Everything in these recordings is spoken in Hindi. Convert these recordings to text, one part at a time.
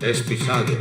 Es pisado.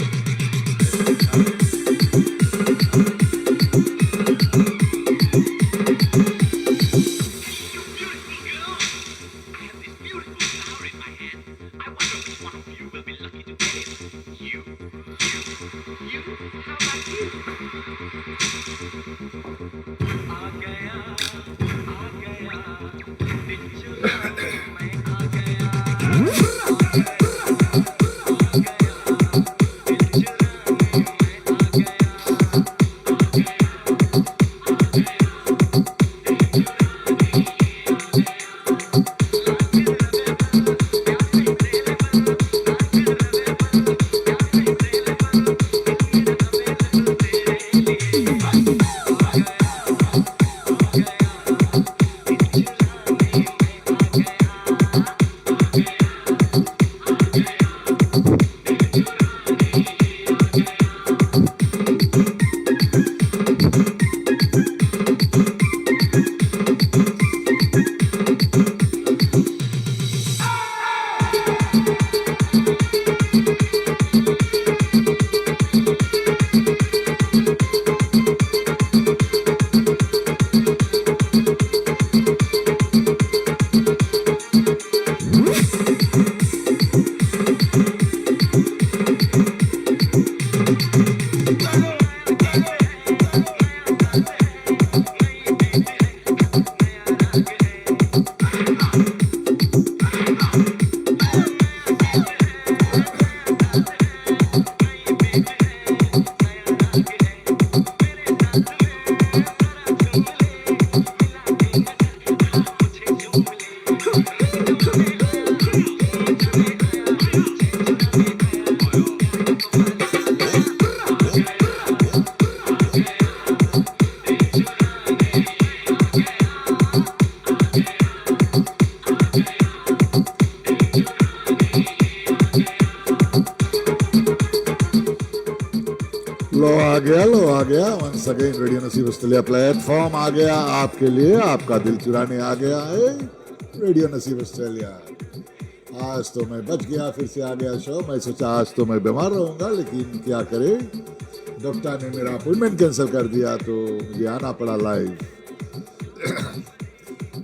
लो आ गया वंस अगेन रेडियो नसीब ऑस्ट्रेलिया प्लेटफॉर्म आ गया आपके लिए, आपका दिल चुराने आ गया है रेडियो नसीब ऑस्ट्रेलिया। आज तो मैं बच गया, फिर से आ गया शो। मैं सोचा आज तो मैं बीमार रहूंगा, लेकिन क्या करे, डॉक्टर ने मेरा अपॉइंटमेंट कैंसिल कर दिया तो मुझे आना पड़ा लाइव।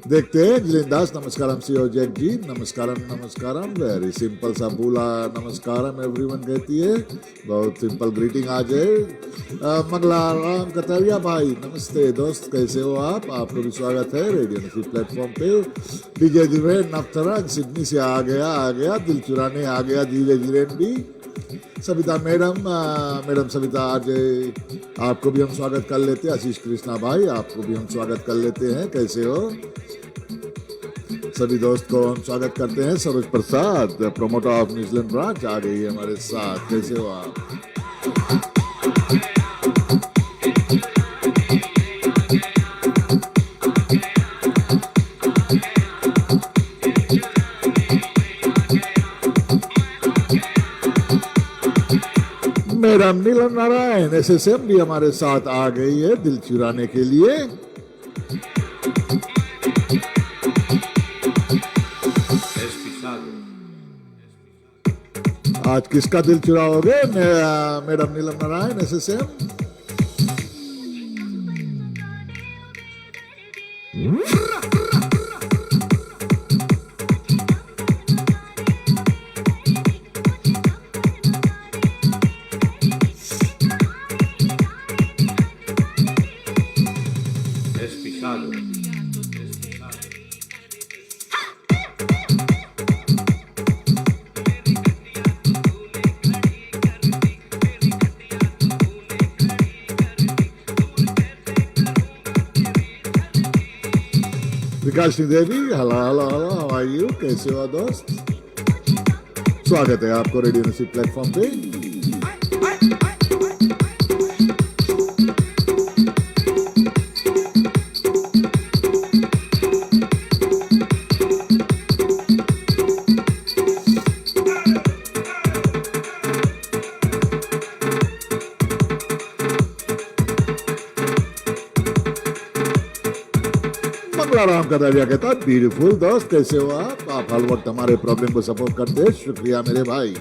देखते हैं जिलेंदास नमस्कारम सीओ जैक जी, नमस्कारम वेरी सिंपल सा बोला नमस्कारम एवरीवन कहती है, बहुत सिंपल ग्रीटिंग आ जाए। मंगला राम कतरिया भाई नमस्ते दोस्त, कैसे हो आपको भी स्वागत है रेडियो नसीब प्लेटफॉर्म पे। डीजे जिरेन नफ्तरंग सिडनी से आ गया दिल चुराने आ गया डीजे जिरेन भी। सविता मैडम सविता आज आपको भी हम स्वागत कर लेते हैं। आशीष कृष्णा भाई आपको भी हम स्वागत कर लेते हैं, कैसे हो सभी दोस्त को हम स्वागत करते हैं। सरोज प्रसाद प्रोमोटर ऑफ न्यूजीलैंड ब्रांच आ गई है हमारे साथ, कैसे हो आप? मैडम नीलम नारायण एसएसएम भी हमारे साथ आ गई है दिल चुराने के लिए। आज किसका दिल चुराओगे madam Neelam Narayan SSM? Vikasni Devi, hello hello hello, how are you, कैसे हो दोस्त? स्वागत है आपको रेडियो नसीब प्लेटफॉर्म पे। राम का दरिया कहता है ब्यूटीफुल दोस्त, कैसे हो आप हर वक्त हमारे प्रॉब्लम को सपोर्ट करते हैं, शुक्रिया मेरे भाई।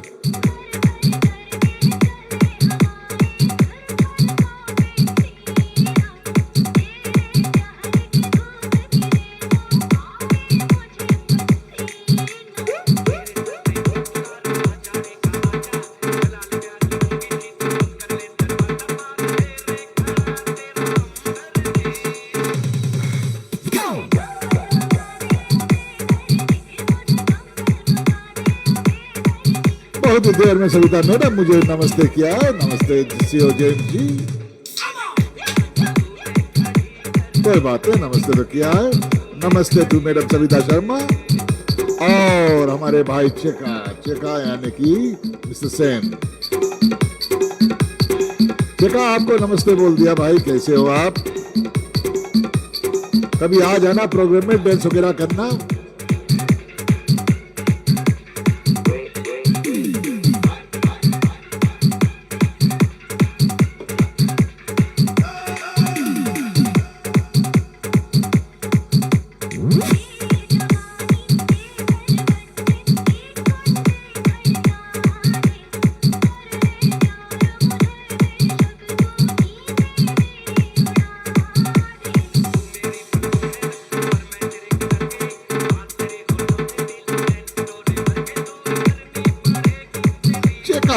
बहुत ही देर में सविता मैडम मुझे नमस्ते किया है। नमस्ते सीओ जैन जी, कोई बात नहीं, नमस्ते तो किया है। नमस्ते टू मैडम सविता शर्मा और हमारे भाई चेका चेका यानी कि मिस्टर सेन। चेका आपको नमस्ते बोल दिया भाई, कैसे हो आप? कभी आ जाना प्रोग्राम में, डांस वगैरह करना।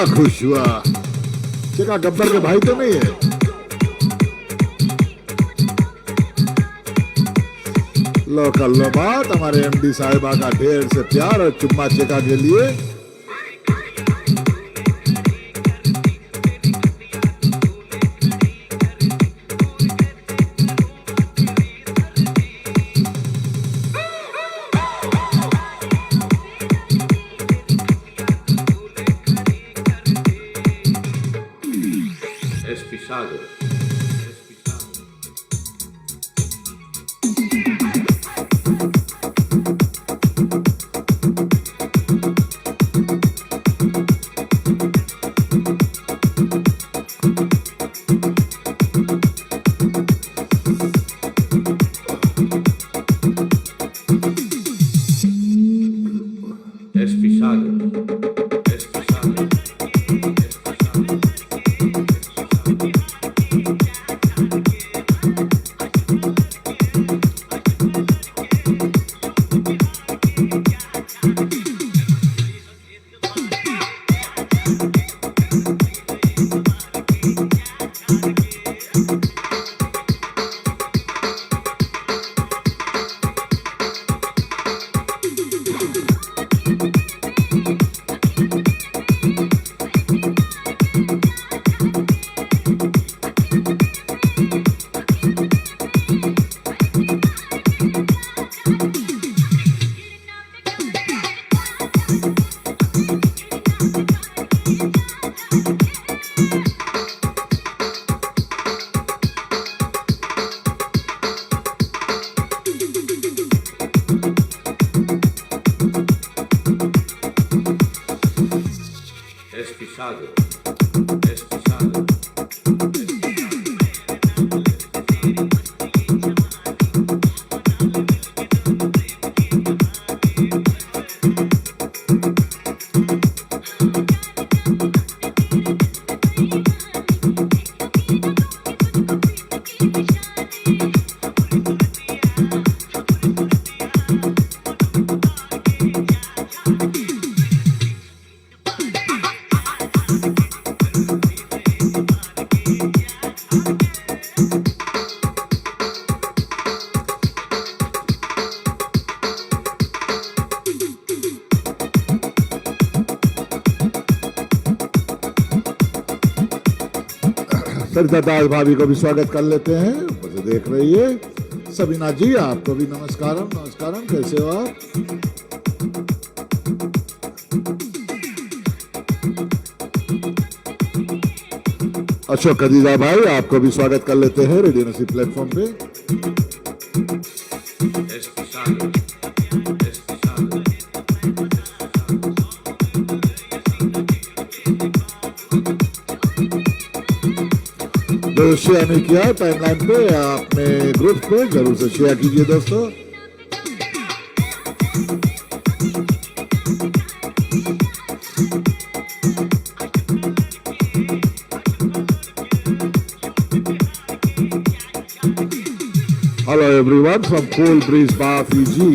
खुश हुआ, चेका गब्बर के भाई तो नहीं है? लो कर लो बात, हमारे एमडी साहिबा का ढेर से प्यार और चुम्मा चेका के लिए। सरिता दास भाभी को भी स्वागत कर लेते हैं, मुझे देख रही है। सबीना जी आपको भी नमस्कारम नमस्कारम, कैसे हो आप? अशोक खदीजा भाई आपको भी स्वागत कर लेते हैं रेडियो नसीब प्लेटफॉर्म पे। Especial. जो शेयर नहीं किया टाइमलाइन पे अपने ग्रुप पे जरूर से शेयर कीजिए दोस्तों। Hello everyone from Cool Breeze Bar, Fiji.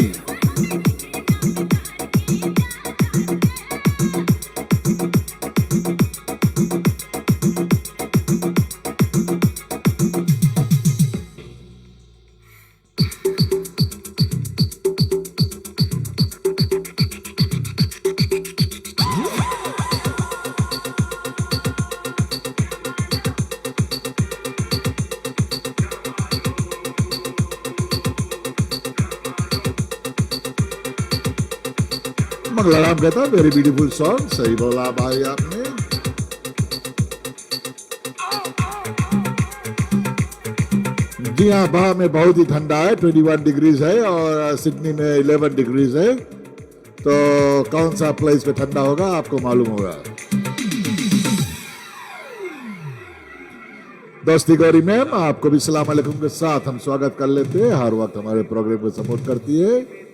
Mangalaram कहता वेरी ब्यूटीफुल सॉन्ग, सही बोला भाई आपने। जी हाँ, बाहर में बहुत ही ठंडा है, 21 डिग्रीज है और सिडनी में 11 डिग्रीज है। तो कौन सा प्लेस पे ठंडा होगा आपको मालूम होगा। दोस्ती गौरी मैम आपको भी सलाम अलैकुम के साथ हम स्वागत कर लेते हैं। हर वक्त हमारे प्रोग्राम को सपोर्ट करती है।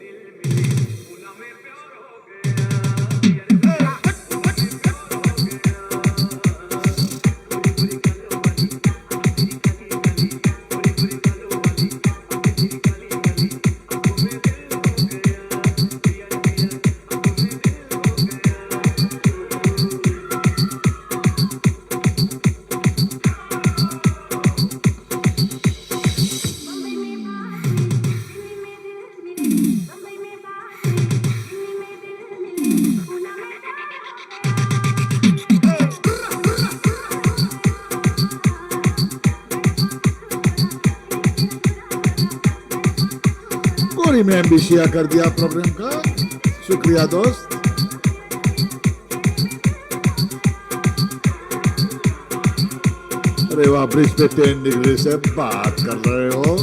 में भी शेयर कर दिया प्रोग्राम का, शुक्रिया दोस्त। अरे वाह, ब्रिज पे 10 डिग्री से बात कर रहे हो।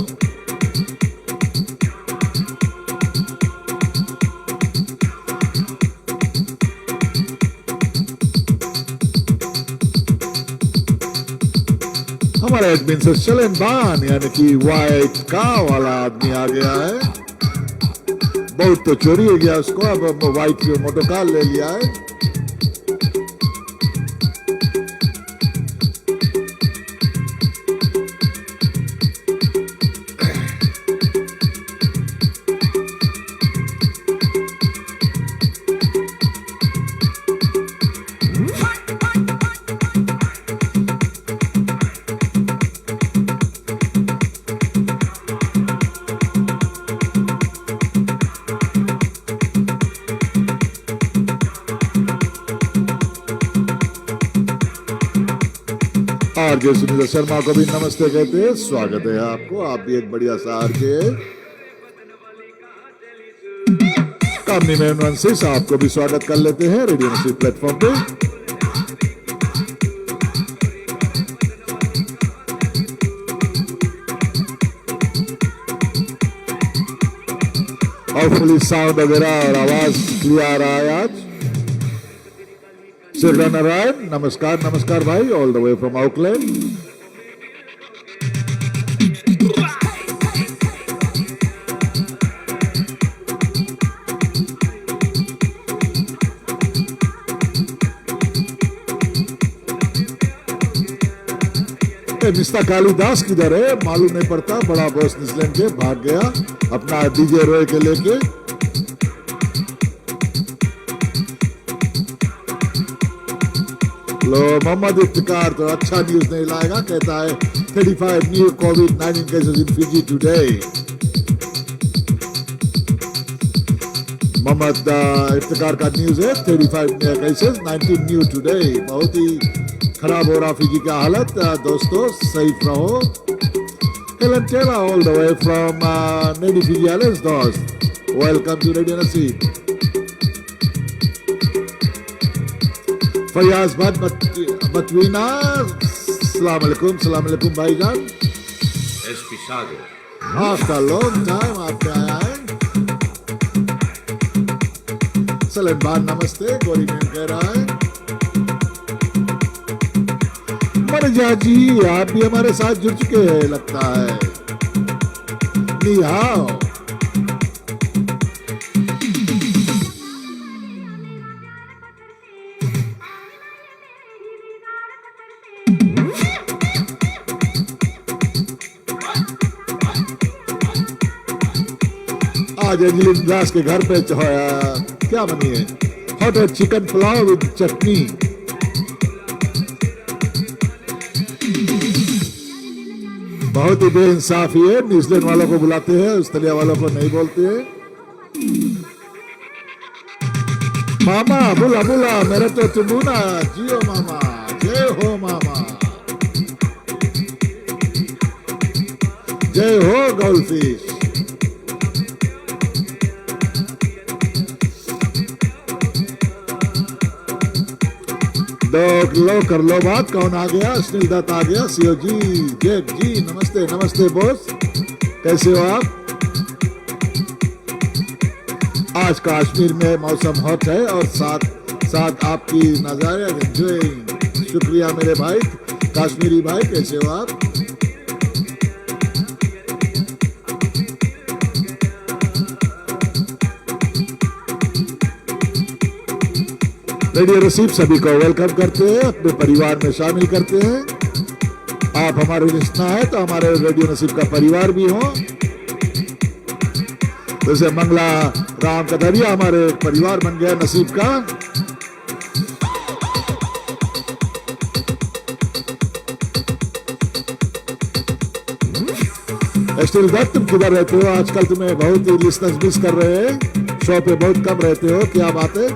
हमारे एडमिन से चलन बान यानी कि वाइट का वाला आदमी आ गया है। बहुत तो चोरी हो गया उसको, अब वाइट मोटो कार ले लिया है। आरजे सुनीता शर्मा को भी नमस्ते कहते हैं, स्वागत है आपको। आप भी एक बढ़िया सा आरजे है। कामनी मेहमान से आपको भी स्वागत कर लेते हैं रेडियो नसीब प्लेटफॉर्म पे। होपफुली साउंड वगैरह और आवाज क्लियर आ रहा है आज। नारायण नमस्कार नमस्कार भाई, all the way from Auckland. Mister Kalidas किधर है मालूम नहीं पड़ता। बड़ा बॉस न्यूजीलैंड के भाग गया अपना डीजे रॉय के लेके। लो मोहम्मद इफ्तिकार तो अच्छा न्यूज नहीं लाएगा, कहता है 35 न्यू कोविड-19 cases in Fiji today. Mohammed Iftikar का न्यूज है 35 केसेस 19 न्यू टुडे। बहुत ही खराब हो रहा फिजी का हालत। दोस्तों सही रहो। Helen Taylor all the way from Nady Fiji Islands, dost. Welcome to Radio Naseeb. Fayaz Batwina, Assalamu alaikum भाईजान. SP Sagar. After a long time आपके आया है. सलेमान नमस्ते, गोरी मैम कह रहा है. मरजा जी आप भी हमारे साथ जुड़ चुके हैं लगता है. नी हाओ. आज अंजलि दास के घर पे क्या बनी है? हॉट चिकन पुलाव विद चटनी. बहुत ही बेइंसाफी है. न्यूजीलैंड वालों को बुलाते हैं, ऑस्ट्रेलिया वालों को नहीं बोलते हैं. मामा बुला बुला मेरे तो चुमुना. जियो मामा, जय हो मामा, जय हो गोल्डफिश. लो कर लो बात. कौन आ गया? सुनील दत्त आ गया. सीओ जी, जेक जी, नमस्ते नमस्ते बॉस, कैसे हो आप? आज कश्मीर में मौसम हॉट है और साथ साथ आपकी नजारे एंजॉयिंग. शुक्रिया मेरे भाई कश्मीरी भाई, कैसे हो आप? रेडियो नसीब सभी को वेलकम करते हैं, अपने परिवार में शामिल करते हैं. आप हमारे लिस्टनर हैं तो हमारे रेडियो नसीब का परिवार भी हो. जैसे मंगला राम कदरिया हमारे परिवार बन गया नसीब का. स्टील दत्त, तुम किधर रहते हो आजकल? तुम्हें बहुत ही लिस्टनर्स मिस कर रहे हैं. शो पे बहुत कम रहते हो, क्या बात है?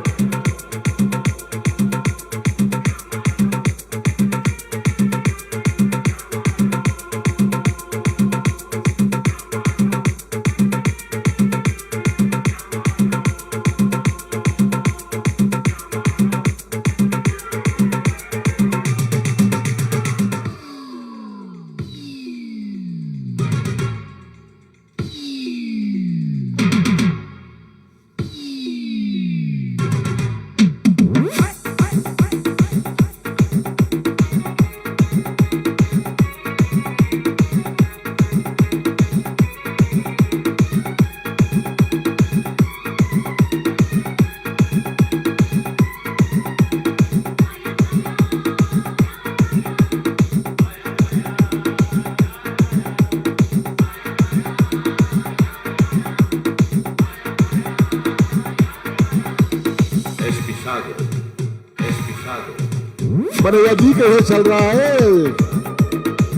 मनोजा जी कैसे चल रहा है?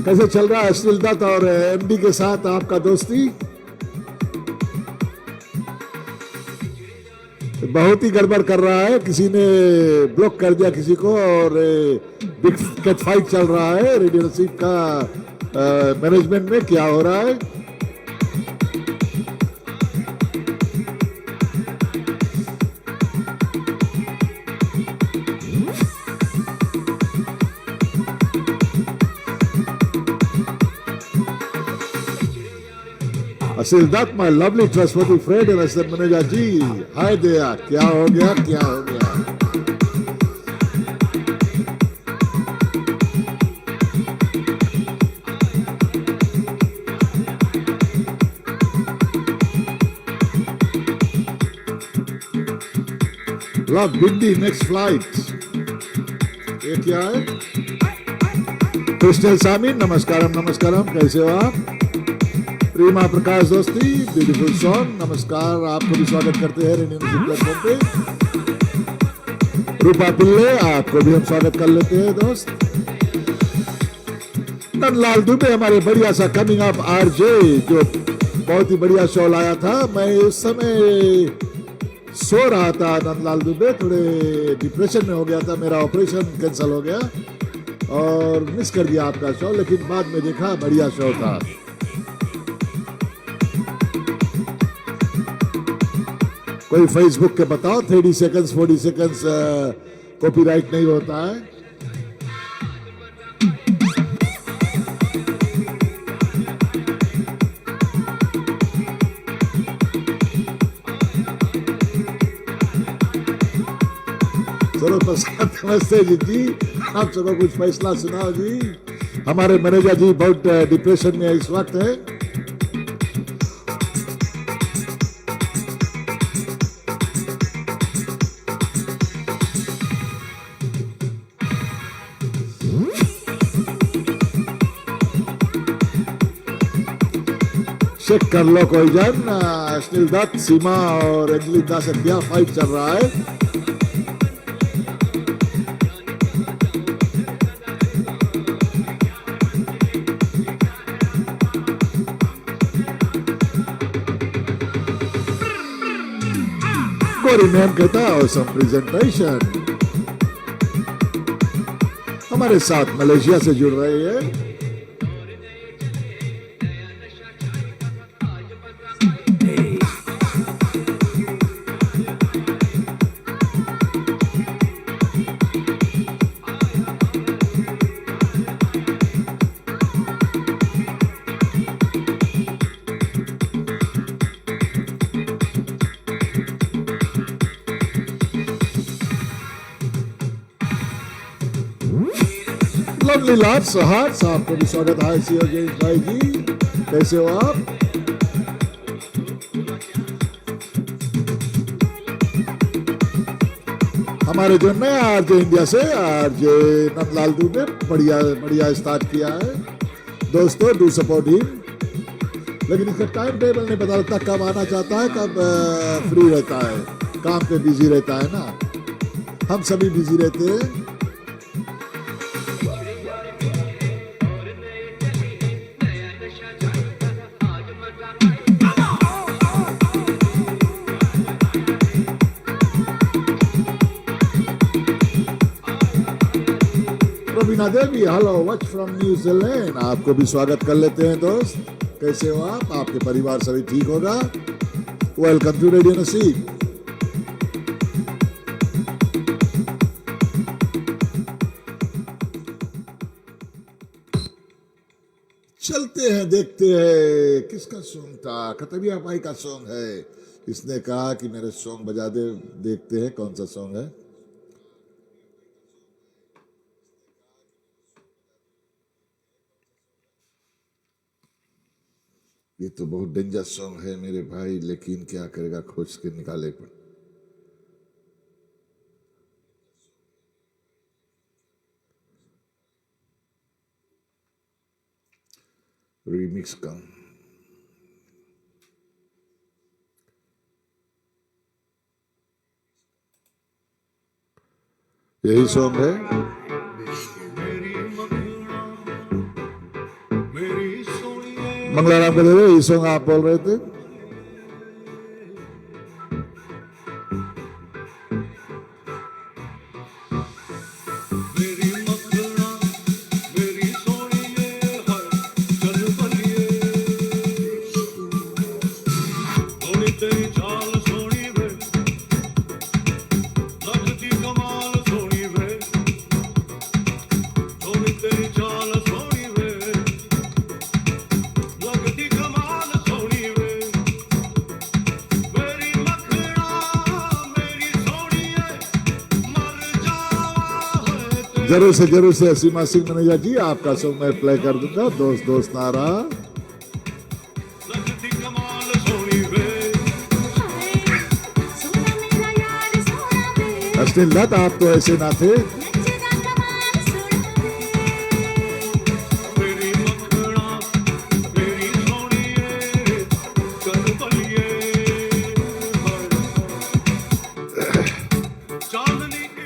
कैसे चल रहा है स्टील दत्त और एमडी के साथ आपका दोस्ती? बहुत ही गड़बड़ कर रहा है. किसी ने ब्लॉक कर दिया किसी को और बिग कैट फाइट चल रहा है रेडियो नसीब का मैनेजमेंट में. क्या हो रहा है? Asil Dutt, my lovely trustworthy friend, and I said, Manager ji, hi there, क्या हो गया, क्या हो गया? Love Bindi, next flight. ये क्या है? क्रिस्टल सामी, नमस्कारम नमस्कारम, कैसे हो आप? प्रीमा प्रकाश दोस्ती, ब्यूटीफुल सॉन्ग, नमस्कार. आपको भी स्वागत करते हैं रेडियो नसीब प्लेटफॉर्म पे. रूपा पिल्ले, आपको भी हम स्वागत कर लेते हैं दोस्त. नंदलाल दुबे हमारे बढ़िया सा कमिंग अप आरजे, जो बहुत ही बढ़िया शो लाया था. मैं उस समय सो रहा था. नंदलाल दुबे थोड़े डिप्रेशन में हो गया था, मेरा ऑपरेशन कैंसिल हो गया और मिस कर दिया आपका शो, लेकिन बाद में देखा बढ़िया शो था. कोई फेसबुक के बताओ 30 सेकंड्स 40 सेकंड्स कॉपीराइट नहीं होता है। चलो प्रसाद नमस्ते जी, आप सबको कुछ फैसला सुनाओ जी। हमारे मैनेजर जी बहुत डिप्रेशन में इस वक्त है। चेक कर लो कोई जन, अश्निल दत्त, सीमा और एंजलिना से क्या फाइट चल रहा है। गोरी मैम कहता है सम प्रेजेंटेशन। हमारे साथ मलेशिया से जुड़ रही है लवली लाट सहार साहब को भी स्वागत है। सीओ जेम्स भाई जी, कैसे हो आप? हमारे जो नया आरजे इंडिया से आरजे नंदलाल दुबे बढ़िया स्टार्ट किया है। दोस्तों डू सपोर्ट हिम, लेकिन इसका टाइम टेबल नहीं पता लगता, कब आना चाहता है, कब फ्री रहता है, काम पे बिजी रहता है ना, हम सभी बिजी रहते हैं। रवीना देवी, हेलो वॉच फ्रॉम न्यूजीलैंड, आपको भी स्वागत कर लेते हैं दोस्त। कैसे हो आप? आपके परिवार सभी ठीक होगा? वेलकम टू रेडियो नसीब। चलते हैं, देखते हैं किसका सॉन्ग था। खतबिया भाई का सॉन्ग है। इसने कहा कि मेरे सॉन्ग बजा दे, देखते हैं कौन सा सॉन्ग है। ये तो बहुत डेंजर सॉन्ग है मेरे भाई, लेकिन क्या करेगा, खोज के निकाले पर। रीमिक्स का यही सॉन्ग है। मंगलाराम कहते थे यही सॉन्ग आप बोल रहे थे। जरूर से सीमा सिंह मैनेजर जी, आपका सॉन्ग मैं प्ले कर दूंगा। दोस्त दोस्त नारा अश्विन दत्त, आप तो ऐसे ना थे।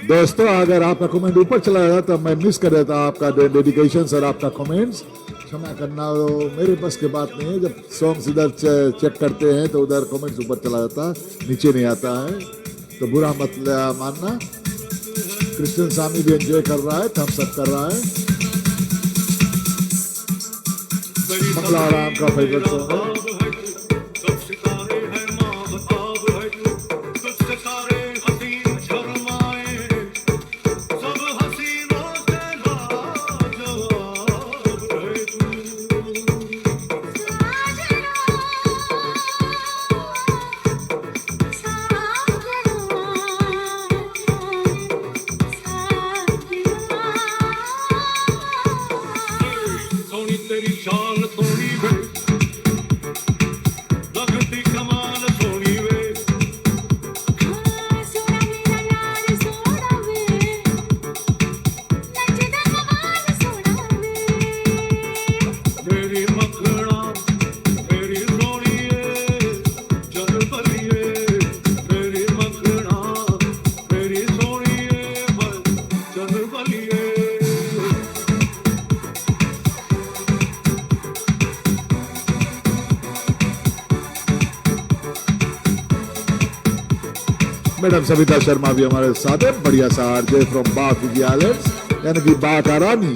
दोस्तों अगर आपका कमेंट ऊपर चला जाता तो मैं मिस कर देता आपका डेडिकेशन और आपका कमेंट्स। क्षमा करना, मेरे बस की बात नहीं है। जब सॉन्ग्स इधर चेक करते हैं तो उधर कमेंट्स ऊपर चला जाता है, नीचे नहीं आता है, तो बुरा मत मानना। कृष्ण स्वामी भी एंजॉय कर रहा है, थम्स अप कर रहा है। मंगलाराम का फेवरेट सॉन्ग है। शाल थोड़ी वे लगती कमाल थोड़ी वे सोना मेरा यार सोना वे नचदा कमाल सोना वे मेरी मखना मेरी सोनिए चल बलिए मेरी मखना मेरी सोनिए चल बलिए मैडम सविता शर्मा भी हमारे साथ है, बढ़िया सा आरजे फ्रॉम बाग विद्यालय यानी कि बाग का रानी।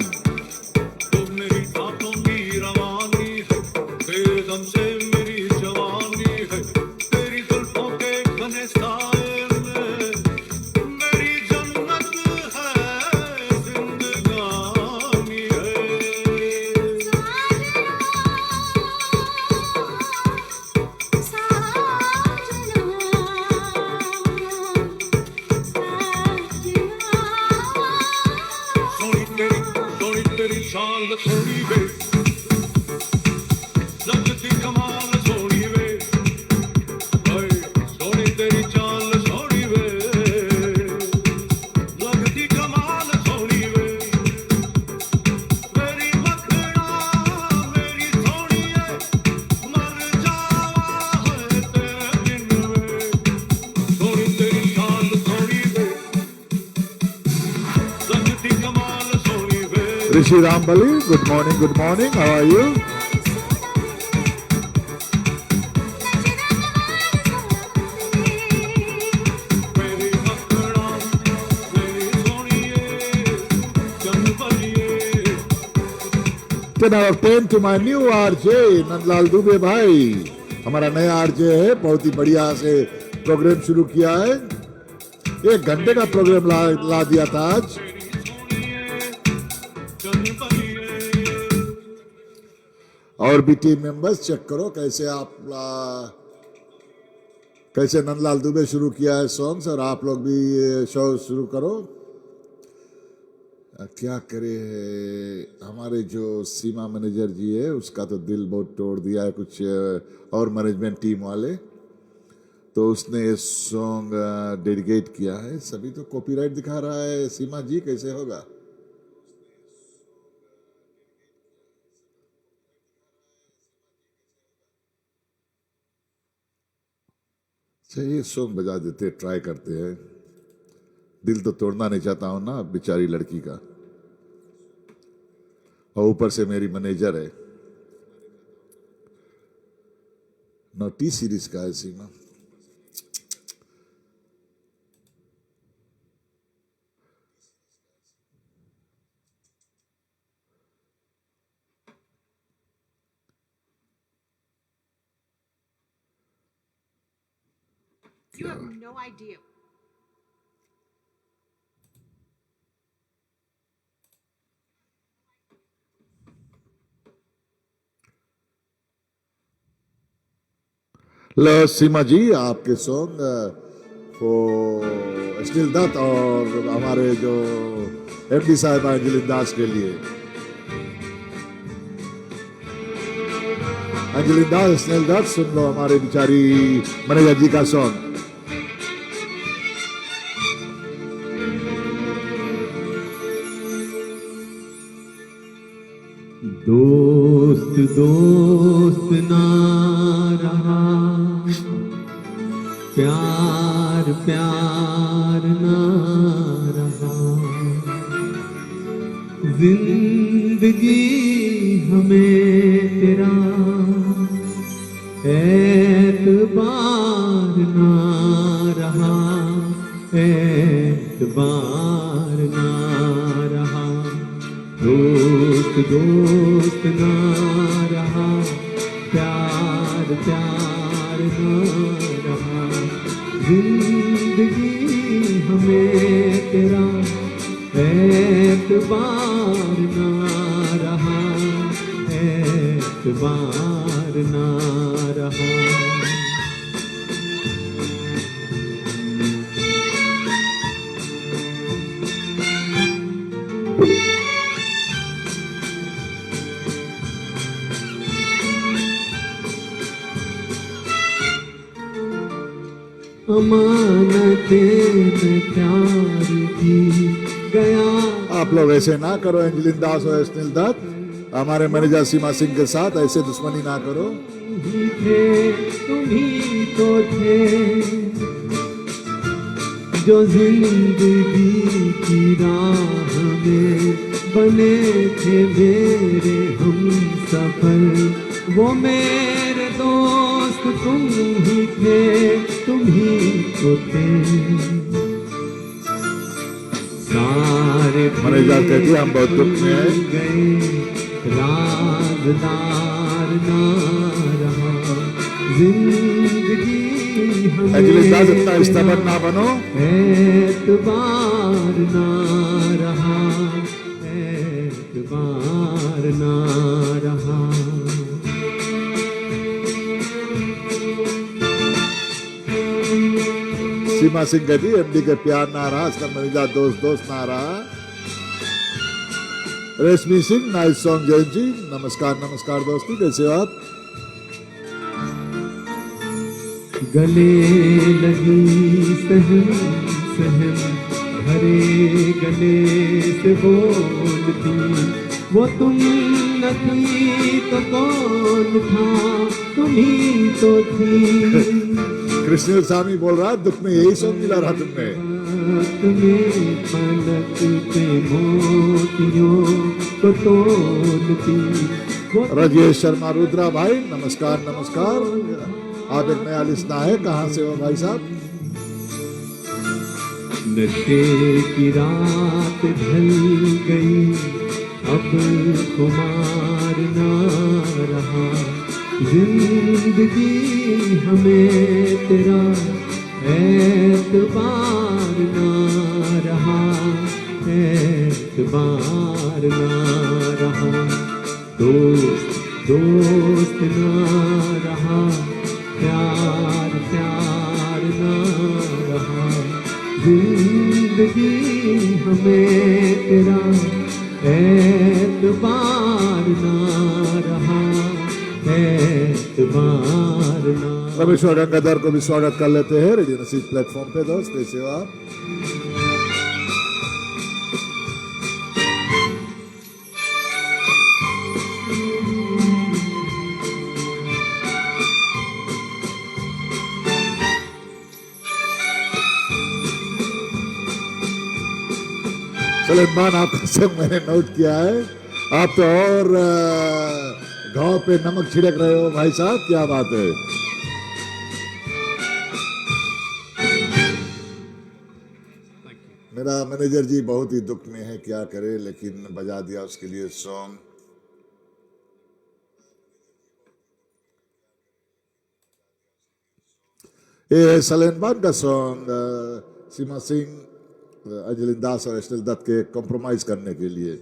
तो मेरी बातों की रवानी है तेरे दम से मेरी जवानी है तेरी जुल्फों के घने साए में मेरी जन्नत है जिंदगानी है सोनी तेरी शाल थोड़ी वे लगती कमाल थोड़ी वे ओए सोनी तेरी चाल थोड़ी वे लगती कमाल थोड़ी वे मेरी मखना मेरी सोनिए मर जावा है तेरे बिन वे सोनी तेरी शाल थोड़ी वे लगती कमाल थोड़ी वे Rishi Rambali, good morning, how are you? मेरी मखना मेरी सोनिए चल बलिए 10 out of 10 to my new RJ Nandlal Dubey भाई। हमारा नया आरजे है, बहुत ही बढ़िया से प्रोग्राम शुरू किया है। 1 घंटे का प्रोग्राम ला दिया था आज। और भी टीम मेंबर्स चेक करो कैसे नंदलाल दुबे शुरू किया है सॉन्ग्स, और आप लोग भी शो शुरू करो। क्या करे, हमारे जो सीमा मैनेजर जी है उसका तो दिल बहुत तोड़ दिया है कुछ और मैनेजमेंट टीम वाले, तो उसने ये सॉन्ग डेडिकेट किया है। सभी तो कॉपीराइट दिखा रहा है, सीमा जी कैसे होगा? चलिए सॉन्ग बजा देते, ट्राई करते हैं। दिल तो तोड़ना नहीं चाहता हूं ना बेचारी लड़की का, और ऊपर से मेरी मैनेजर है ना, टी सीरीज का है सीमा। You have no idea. लो सीमा जी, आपके सॉन्ग स्टील दत्त और हमारे जो एमडी साहब अंजलि दास के लिए। अंजलि दास, स्नेल दत्त, सुन लो हमारे बिचारी मैनेजर जी का सॉन्ग। दोस्त दोस्त ना रहा, प्यार प्यार ना रहा, जिंदगी हमें तेरा एतबार ना रहा, एतबार ना रहा। दोस्त दोस्त ना रहा, प्यार प्यार ना रहा, जिंदगी हमें तेरा एतबार ना रहा, एतबार ना रहा। अमानतें में प्यार की गया। आप लोग ऐसे ना करो एंजलिन दास और स्निल दत्त, हमारे मैनेजर सीमा सिंह के साथ ऐसे दुश्मनी ना करो। ही थे तुम ही तो थे जो जिंदगी की राह में बने थे मेरे हम सफर। वो मेरे दोस्त तुम ही थे, तुम ही तो थे। सारे मैनेजर कहती है हम बहुत दुख में हैं। गए राजदार ना रहा जिंदगी एंजलिन दास इतना स्टबर्न ना बनो। एतबार ना रहा, एतबार ना रहा। सीमा सिंह कहती है एमडी के प्यार ना रहा, इसका मैनेजर दोस्त दोस्त ना रहा। रेशमी सिंह नाइस सॉन्ग जयंत जी, नमस्कार नमस्कार दोस्ती, कैसे हो आप? गले लगी सहम सहम भरे गले से बोलती, वो तुम न थी तो कौन था, तुम ही तो थी। कृष्ण स्वामी बोल रहा दुख में यही सॉन्ग मिला रहा तुमने। तुम्हें पलक पे मोतियों को तोलती। राजेश शर्मा रुद्रा भाई नमस्कार नमस्कार, आप एक नया लिस्ना है, कहाँ से हो भाई साहब? नशे की रात ढल गई, अब खुमार ना रहा। जिंदगी हमें तेरा एतबार ना रहा, एतबार ना रहा। दोस्त दोस्त ना रहा, प्यार प्यार ना रहा। जिंदगी हमें तेरा एतबार ना रहा, एतबार ना। रमेश्वर गंगाधर को भी स्वागत कर लेते हैं रेडियो नसीब प्लेटफॉर्म पे। दोस्त कैसे हो आप? सलेमान आपका सब मैंने नोट किया है, आप तो और घाव पे नमक छिड़क रहे हो भाई साहब, क्या बात है। मेरा मैनेजर जी बहुत ही दुख में है, क्या करे, लेकिन बजा दिया उसके लिए सॉन्ग। ये है सलेमान का सॉन्ग, सीमा सिंह, एंजलिन दास और स्निल दत्त के कॉम्प्रोमाइज करने के लिए।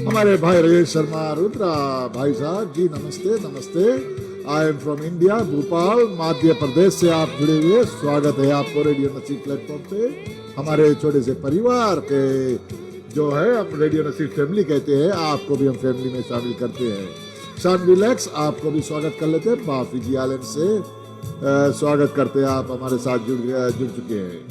हमारे भाई राजेश शर्मा रुद्रा भाई साहब जी नमस्ते नमस्ते। I am from India, Bhopal Madhya Pradesh से आप जुड़े हुए, स्वागत है आपको रेडियो नसीब प्लेटफॉर्म पे। हमारे छोटे से परिवार के जो है हम रेडियो नसीब फैमिली कहते हैं, आपको भी हम फैमिली में शामिल करते हैं। सन रिलैक्स आपको भी स्वागत कर लेते हैं, बाफिजी आइलैंड से स्वागत करते हैं, आप हमारे साथ जुड़ चुके हैं।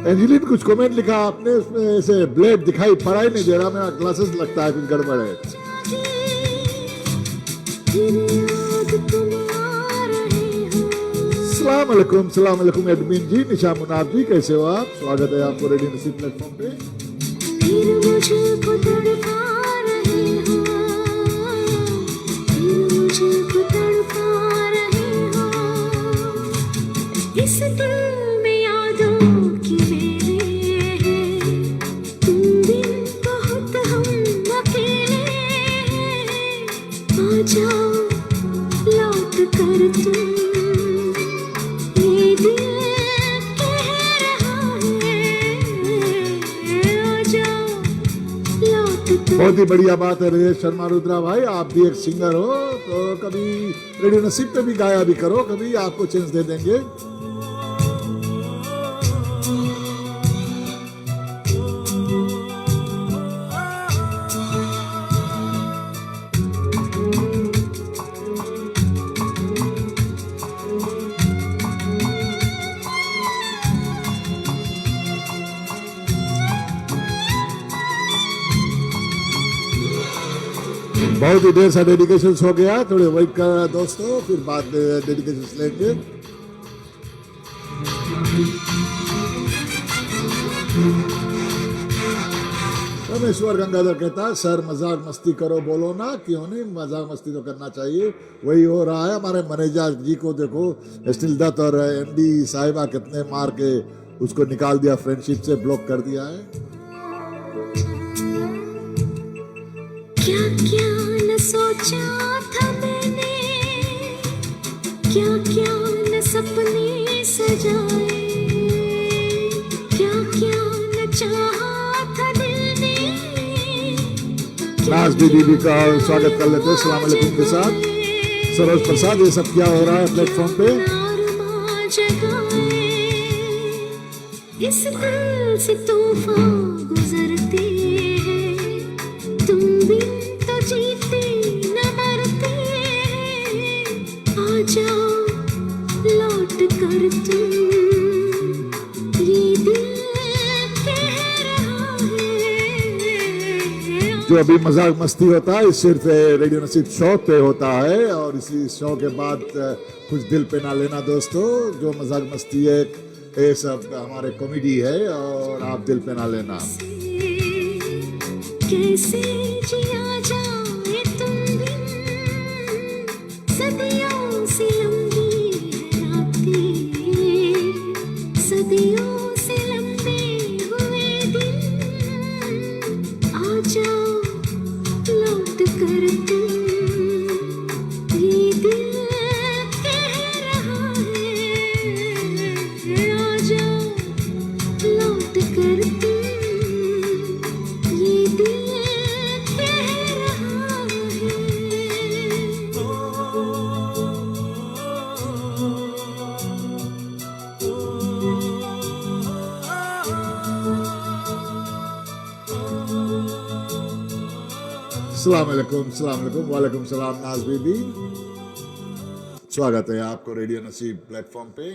एंजेलिन कुछ कमेंट लिखा आपने, उसमें ऐसे ब्लेड दिखाई पढ़ाई नहीं दे रहा, मेरा ग्लासेस लगता है कुछ गड़बड़ है। सलाम अलैकुम एडमिन जी, निशा मुनाफ जी, कैसे हो आप? स्वागत है आपको रेडियो नसीब प्लेटफॉर्म पे। फिर मुझको तड़पा रहे हो, फिर मुझको तड़पा रहे हो, इस दिल में यादों की मेरे हैं, तुम बिन बहुत हम अकेले हैं, आ जाओ लौट कर तुम, ये दिल कह रहा है, आ जाओ लौट कर। बहुत ही बढ़िया बात है राजेश शर्मा रुद्रा भाई, आप भी एक सिंगर हो तो कभी रेडियो नसीब पे भी गाया भी करो, कभी आपको चांस दे देंगे। बहुत ही देर से डेडिकेशन हो गया, थोड़े वेट कर दोस्तों, फिर बाद में डेडिकेशन लेंगे। रमेश्वर गंगाधर कहता है सर मजाक मस्ती करो, बोलो ना, क्यों नहीं, मजाक मस्ती तो करना चाहिए, वही हो रहा है। हमारे मैनेजर जी को देखो, स्टील दत्त और एमडी साहिबा कितने मार के उसको निकाल दिया, फ्रेंडशिप से ब्लॉक कर दिया है। क्या क्या न सोचा था मैंने, क्या क्या न सपने सजाए, क्या क्या न चाहा था दिल ने, नाज बीबी का स्वागत कर लेते हैं सलाम अलैकुम के साथ। सरोज प्रसाद, ये सब क्या हो रहा है प्लेटफॉर्म पे? अरमां जगाए, इस दिल से तूफान गुजरते हैं, तुम बिन तो जीते न मरते हैं, आ जाओ लौट कर तुम, ये दिल कह रहा है। जो अभी मजाक मस्ती होता है सिर्फ रेडियो नसीब शो पे होता है, और इसी शो के बाद कुछ दिल पे ना लेना दोस्तों, जो मजाक मस्ती है ये सब हमारे कॉमेडी है, और आप दिल पे ना लेना। कैसे जिया जाए तुम बिन, सदियों से लंबी है रातें, सदियों से लंबे हुए दिन, आ जाओ लौट कर तुम, ये दिल कह रहा है, आ जाओ लौट कर तुम, ये दिल कह रहा है। सलाम अलैकुम वालेकुम सलाम नाज बीबी, स्वागत है आपको रेडियो नसीब प्लेटफॉर्म पे।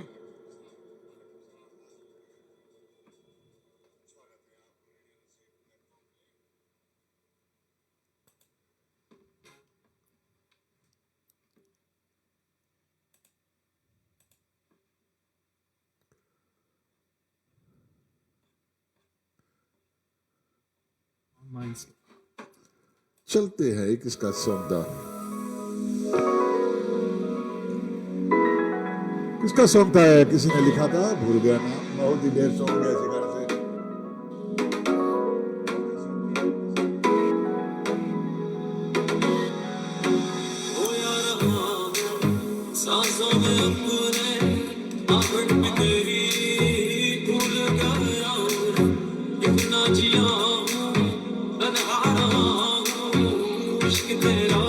चलते हैं किसका सौदा, किसका सॉन्ग था, किसी ने लिखा था, भूल गया नाम, बहुत ही देर सॉन्ग है इसी घर से। खोया रहा हूँ सांसों में अपने, आहट में तेरी भूल गया हूँ, कितना जिया हूँ तन्हा रहा हूँ, इश्क तेरा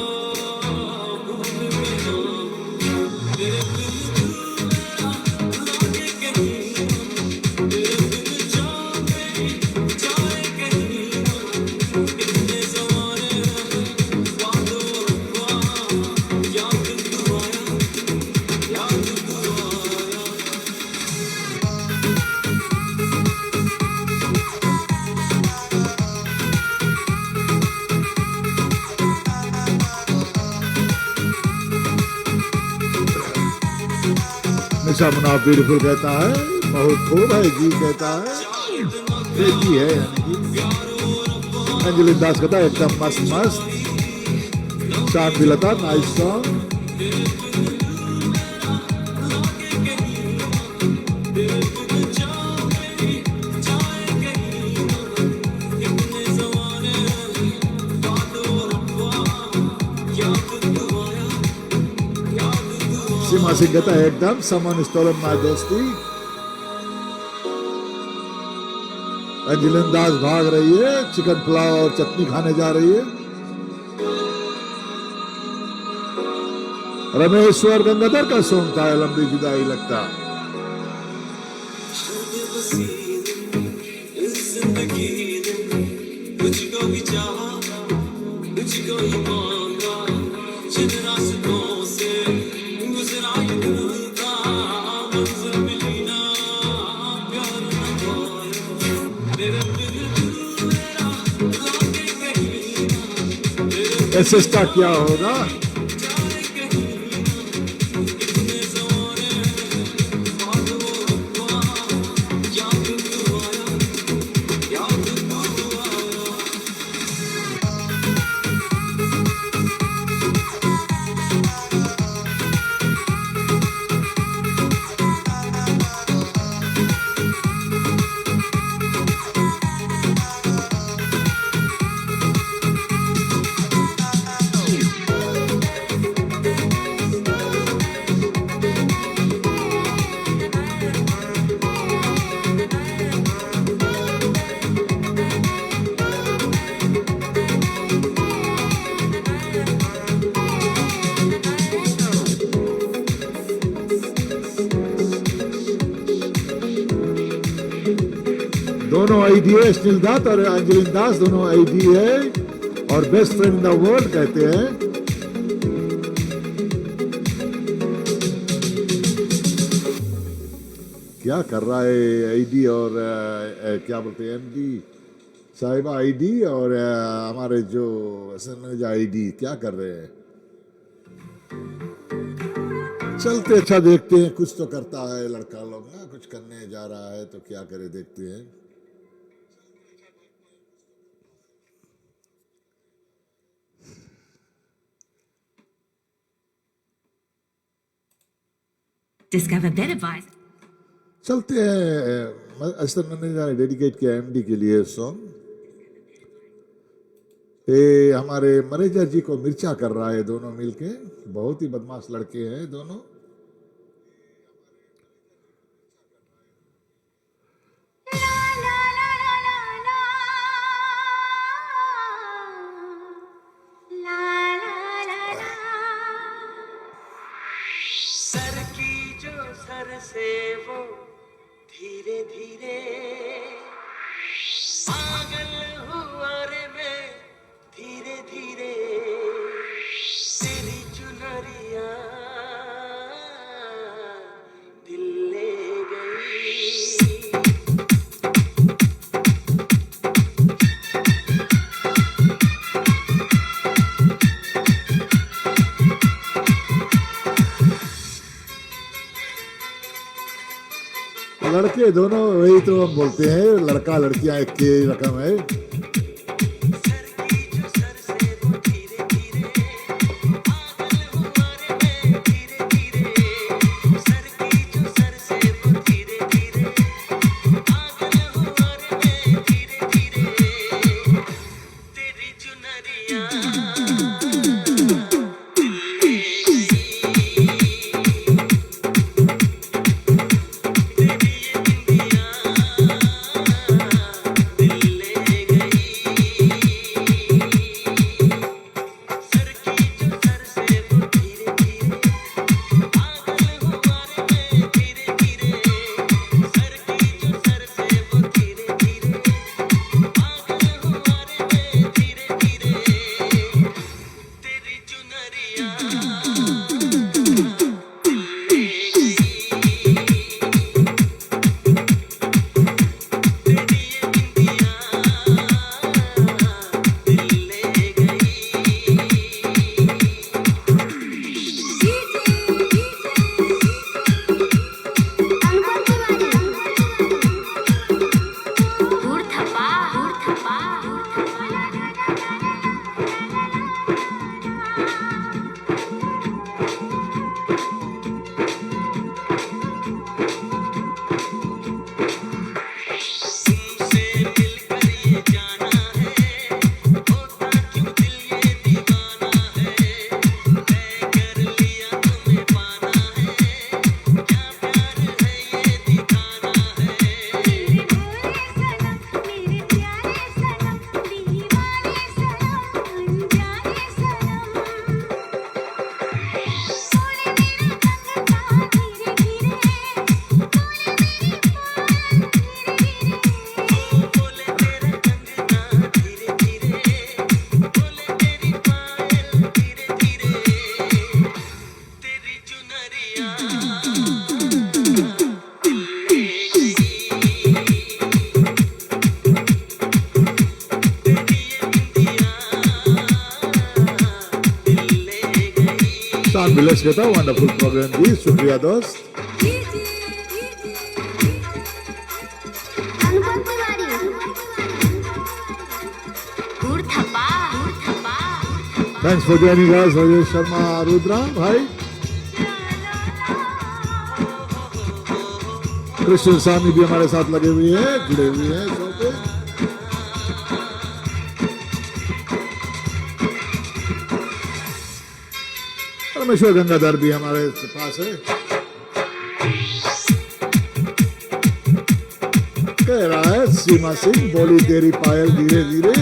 भूल गया हूँ, तेरे बिन लागे कहीं, तेरे बिन जाए कहीं, कितने ज़माने वादों याद तू आया, याद तू आया। अच्छा मुनाफ ब्यूटीफुल कहता है, बहुत खूब है जी कहता है, ये जी है यानी कि अंजलि दास कहता है एकदम मस्त मस्त। शांति लता नाइस सॉन्ग। सीमा सिंह कहता है एकदम समन स्टोलन माय दोस्ती। अंजलिन दास भाग रही है, चिकन पुलाव और चटनी खाने जा रही है। रमेश्वर गंगाधर का सॉन्ग था लंबी जुदाई लगता। तुझको भी चाहा, तुझको ही मांगा, जिन रास्तों से गुजरा ये दिल का, मंजिल मिली ना, प्यार न पाया, तेरे बिन दिल मेरा लागे कहीं ना, तेरे ऐसे स्टार्ट क्या होगा? जाए कहीं ना, इतने ज़माने बाद वो रब्बा, याद तू आया, याद तू आया। दोनों आईडी है, स्निल दास और अंजलिन दास दोनों आईडी है और best friend in the world कहते हैं। क्या कर रहा है आईडी और क्या बोलते हैं एमडी साहिबा आईडी और हमारे जो आईडी क्या कर रहे हैं? चलते अच्छा देखते हैं, कुछ तो करता है लड़का लोग ना, कुछ करने जा रहा है तो क्या करे देखते हैं। Discover better advice. चलते हैं अस्तर मैंने डेडिकेट किया एमडी के लिए सॉन्ग। ये हमारे मैनेजर जी को मिर्चा कर रहा है दोनों मिलके, बहुत ही बदमाश लड़के हैं दोनों। सर की जो सर से वो धीरे धीरे पागल हुआ रे मैं धीरे धीरे तेरी चुनरिया दिल ले गई। लड़के दोनों वही तो हम बोलते हैं, लड़का लड़कियां एक की रकम है। सर की जो सर से वो धीरे धीरे पागल हुआ रे मैं धीरे धीरे सर की जो सर से वो धीरे धीरे पागल हुआ रे मैं धीरे धीरे तेरी चुनरिया दिल ले गई तेरी ये बिंदिया दिल ले गई। मुस्कान विलेज कहता हूँ वंडरफुल प्रोग्राम जी, शुक्रिया दोस्त। अनुपम तिवारी उड़थपा thanks for joining us Rajesh Sharma Rudra भाई। कृष्ण स्वामी भी हमारे साथ लगे हुए हैं, जुड़े हुए हैं शो पे। परमेश्वर गंगाधर भी हमारे पास है। कह रहा है सीमा सिंह बोली तेरी पायल धीरे धीरे।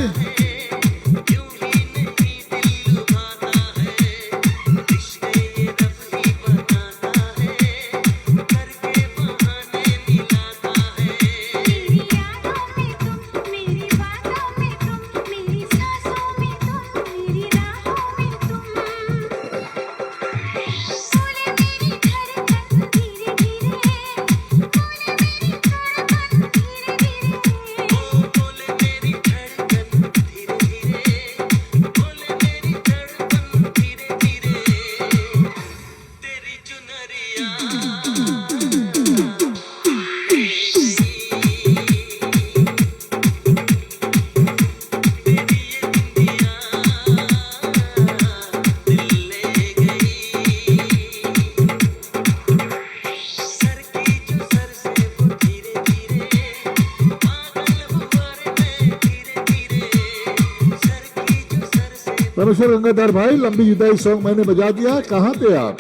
परमेश्वर गंगाधर भाई लंबी जुदाई सॉन्ग मैंने बजा दिया, कहाँ थे आप?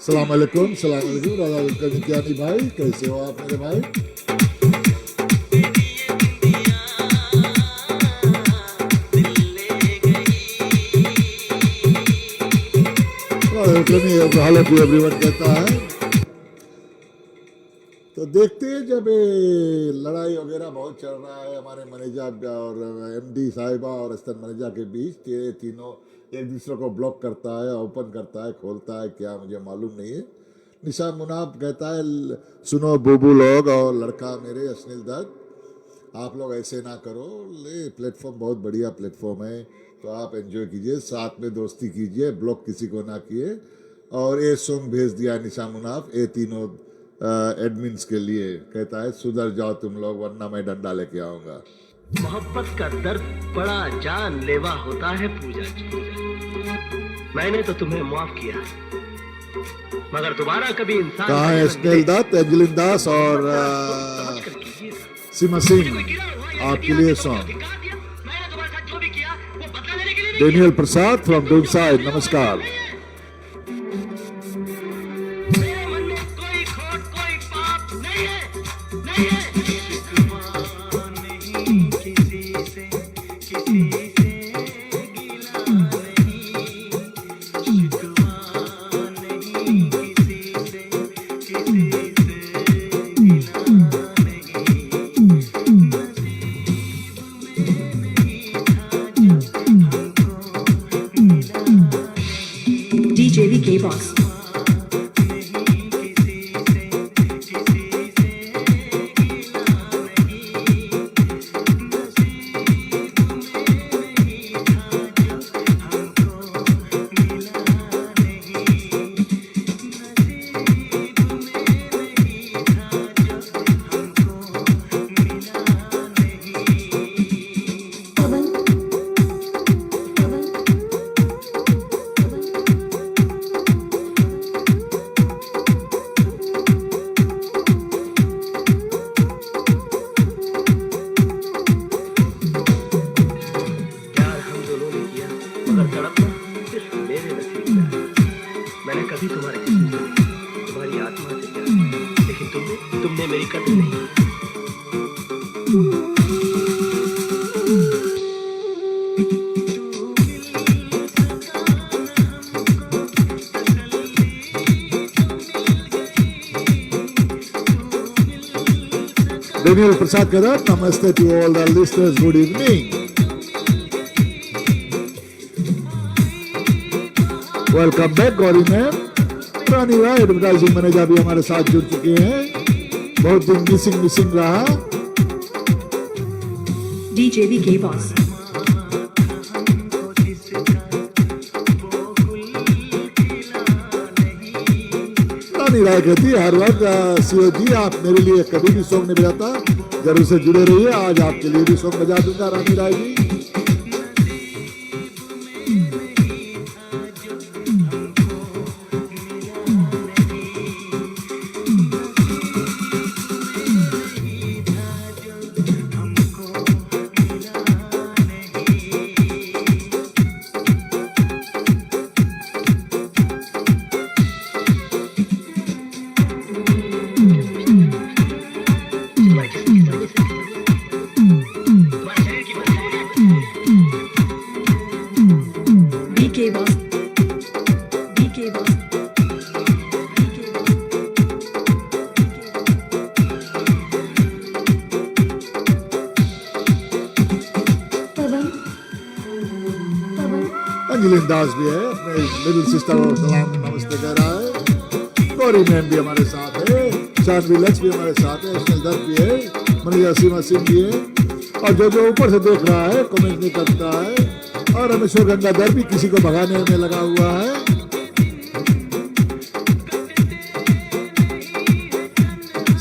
सलाम अलैकुम राजा नित्यानी भाई, कैसे हो आप मेरे भाई? हालत एवरीवन कहता है। तो देखते हैं जब ये लड़ाई वगैरह बहुत चल रहा है हमारे मैनेजर और एमडी साहिबा और असिस्टेंट मैनेजर के बीच, ये तीनों एक दूसरे को ब्लॉक करता है, ओपन करता है, खोलता है, क्या मुझे मालूम नहीं है। निशा मुनाफ कहता है सुनो बूबू लोग और लड़का मेरे अश्नील दत्त, आप लोग ऐसे ना करो, ले प्लेटफॉर्म बहुत बढ़िया प्लेटफॉर्म है, तो आप एंजॉय कीजिए, साथ में दोस्ती कीजिए, ब्लॉक किसी को ना किए। और ये सॉन्ग भेज दिया निशा मुनाफ ये तीनों एडमिन्स के लिए, कहता है सुधर जाओ तुम लोग वरना मैं डंडा लेके आऊंगा। मोहब्बत का दर्द बड़ा जानलेवा होता है पूजा जी, मैंने तो तुम्हें माफ किया, मगर दोबारा कभी इंसान कहाँ है स्नेल दत्त, एंजलिन दास और सीमा सिंह, आपके लिए song. Daniel Prasad from Doon side, नमस्कार। DJ VK Box. मैंने कभी तुम्हारे किसी से नहीं, तुम्हारी आत्मा से प्यार, लेकिन तुमने मेरी कदर नहीं की। डेनियल प्रसाद कहता है नमस्ते to all the listeners, good evening, welcome back. Gauri ma'am, Rani Rai advertising manager भी हमारे साथ जुड़ चुके हैं, बहुत दिन मिसिंग रहा। DJ VK Boss. रानी राय कहती है हर वक्त सीओ जी आप मेरे लिए कभी भी सॉन्ग नहीं बजाता, जरूर से जुड़े रहिए, आज आपके लिए भी सॉन्ग बजा दूंगा रानी Rai ji. VK Boss. VK Boss. पवन पवन अंजलि दास भी है, अपने मिडिल सिस्टर को सलाम नमस्ते कह रहा है। गौरी मैम भी हमारे साथ है, शानवी लक्ष्य भी हमारे साथ है, इसमें दर्द भी है, मनीषा सीमा सिंह भी है, और जो ऊपर से देख रहा है कमेंट नहीं करता है, और रमेश्वर गंगाधर भी किसी को भगाने में लगा हुआ है।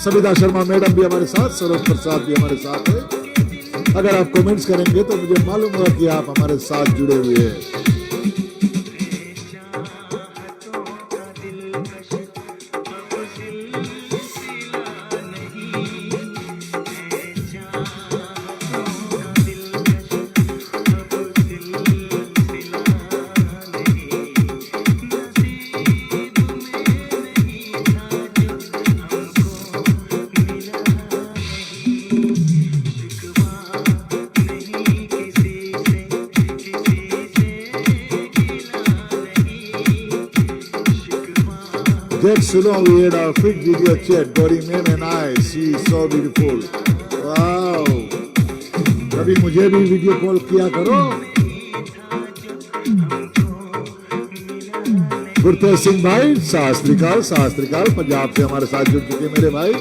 सविता शर्मा मैडम भी हमारे साथ, सरोज प्रसाद भी हमारे साथ है। अगर आप कमेंट्स करेंगे तो मुझे मालूम होगा कि आप हमारे साथ जुड़े हुए हैं। Just Suno, we had our quick video chat. Gauri ma'am and I, she is so beautiful. Wow. कभी मुझे भी वीडियो कॉल किया करो। गुरतेज सिंह भाई, शास्त्रीकाल पंजाब से हमारे साथ जुड़ चुके मेरे भाई।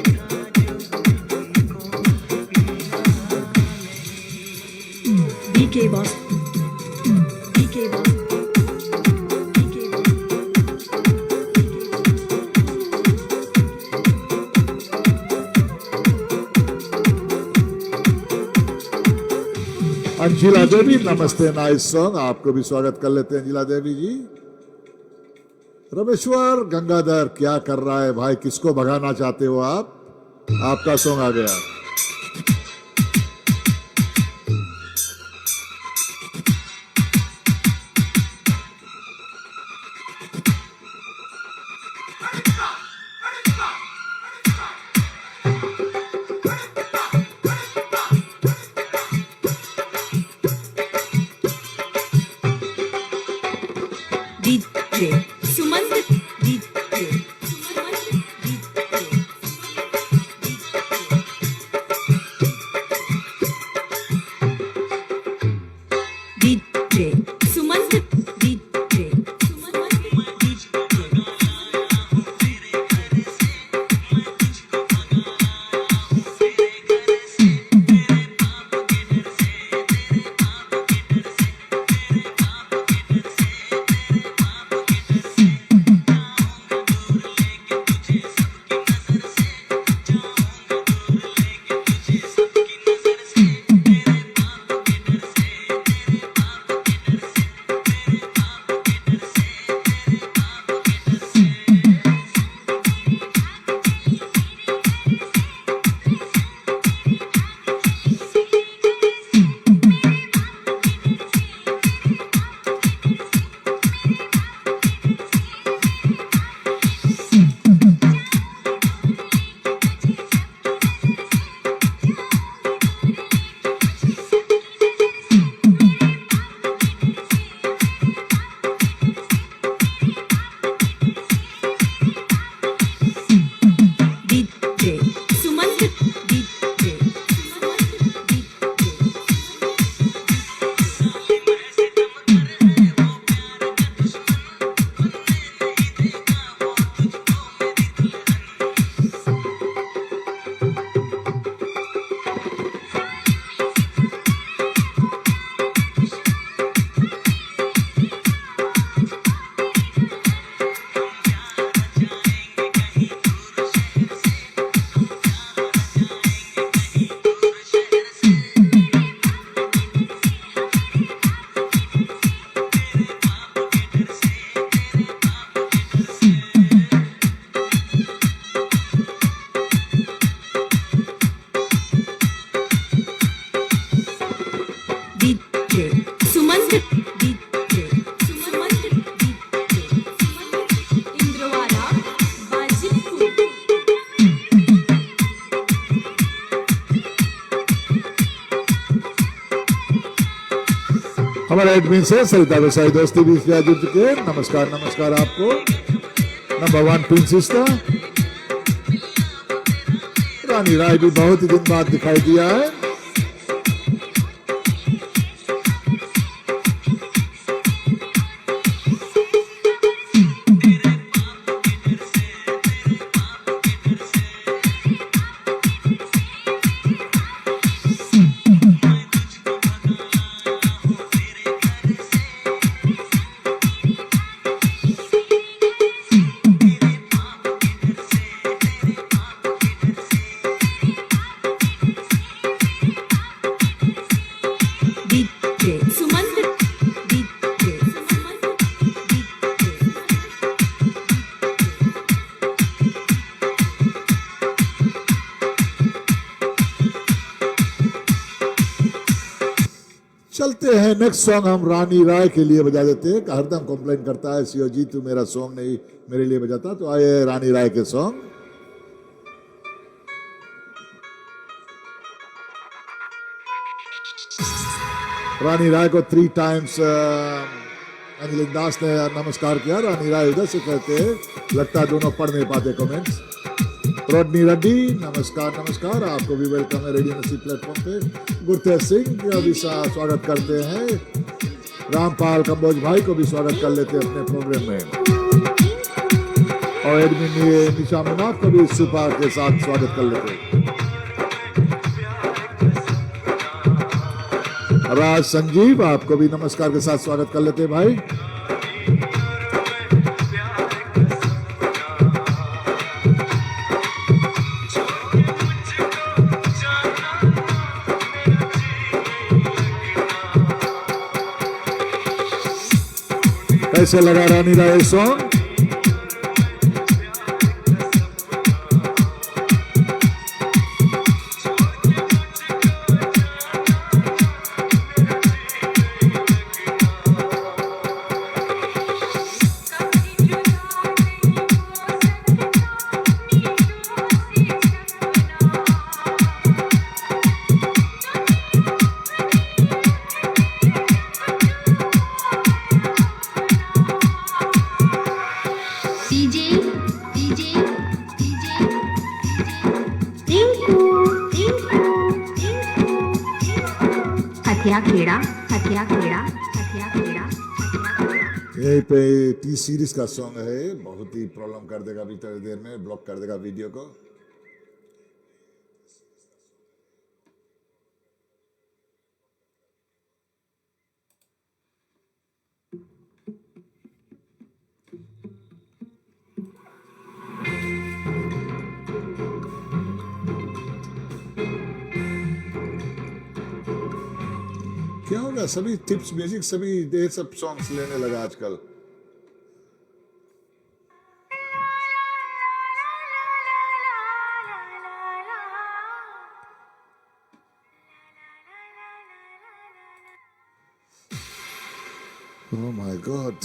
VK Boss. VK Boss. VK Boss. Anjila देवी नमस्ते, नाइस सॉन्ग, आपको भी स्वागत कर लेते हैं अंजिला देवी जी। रमेश्वर गंगाधर क्या कर रहा है भाई, किसको भगाना चाहते हो आप? आपका सॉन्ग आ गया। DJ Sumant. DJ Sumant. DJ Sumant. हमारे एडमिन से सरिता गोसाई दोस्ती भी जुड़ चुके हैं। नमस्कार नमस्कार आपको। नंबर 1 प्रिंसिस्टा रानी राय भी बहुत ही दिन बाद दिखाई दिया है। DJ Sumant DJ Sumant DJ चलते हैं नेक्स्ट सॉन्ग हम रानी राय के लिए बजा देते हैं। हरदम कंप्लेन करता है सीओ जी तू मेरा सॉन्ग नहीं मेरे लिए बजाता। तो आए रानी राय के सॉन्ग। रानी राय को 3 टाइम्स अंजलिन दास ने नमस्कार किया। रानी राय उधर से कहते हैं, लगता है दोनों पढ़ नहीं पाते कमेंट्स। रोडनी रेड्डी नमस्कार नमस्कार, आपको भी वेलकम है रेडियो नसी प्लेटफॉर्म पे। गुरतेज सिंह का भी स्वागत करते हैं। रामपाल कंबोज भाई को भी स्वागत कर लेते हैं अपने प्रोग्राम में। और एडमिन निशा मुनाफ को भी सुपर के साथ स्वागत कर लेते हैं। राज संजीव आपको भी नमस्कार के साथ स्वागत कर लेते हैं भाई। कैसे लगा रानी राय सॉन्ग? यहीं पे टी सीरीज का सॉन्ग है, बहुत ही प्रॉब्लम कर देगा अभी थोड़ी देर में, ब्लॉक कर देगा वीडियो को। क्या होगा, सभी टिप्स म्यूजिक सभी ये सब सॉन्ग्स लेने लगा आजकल। Oh my God.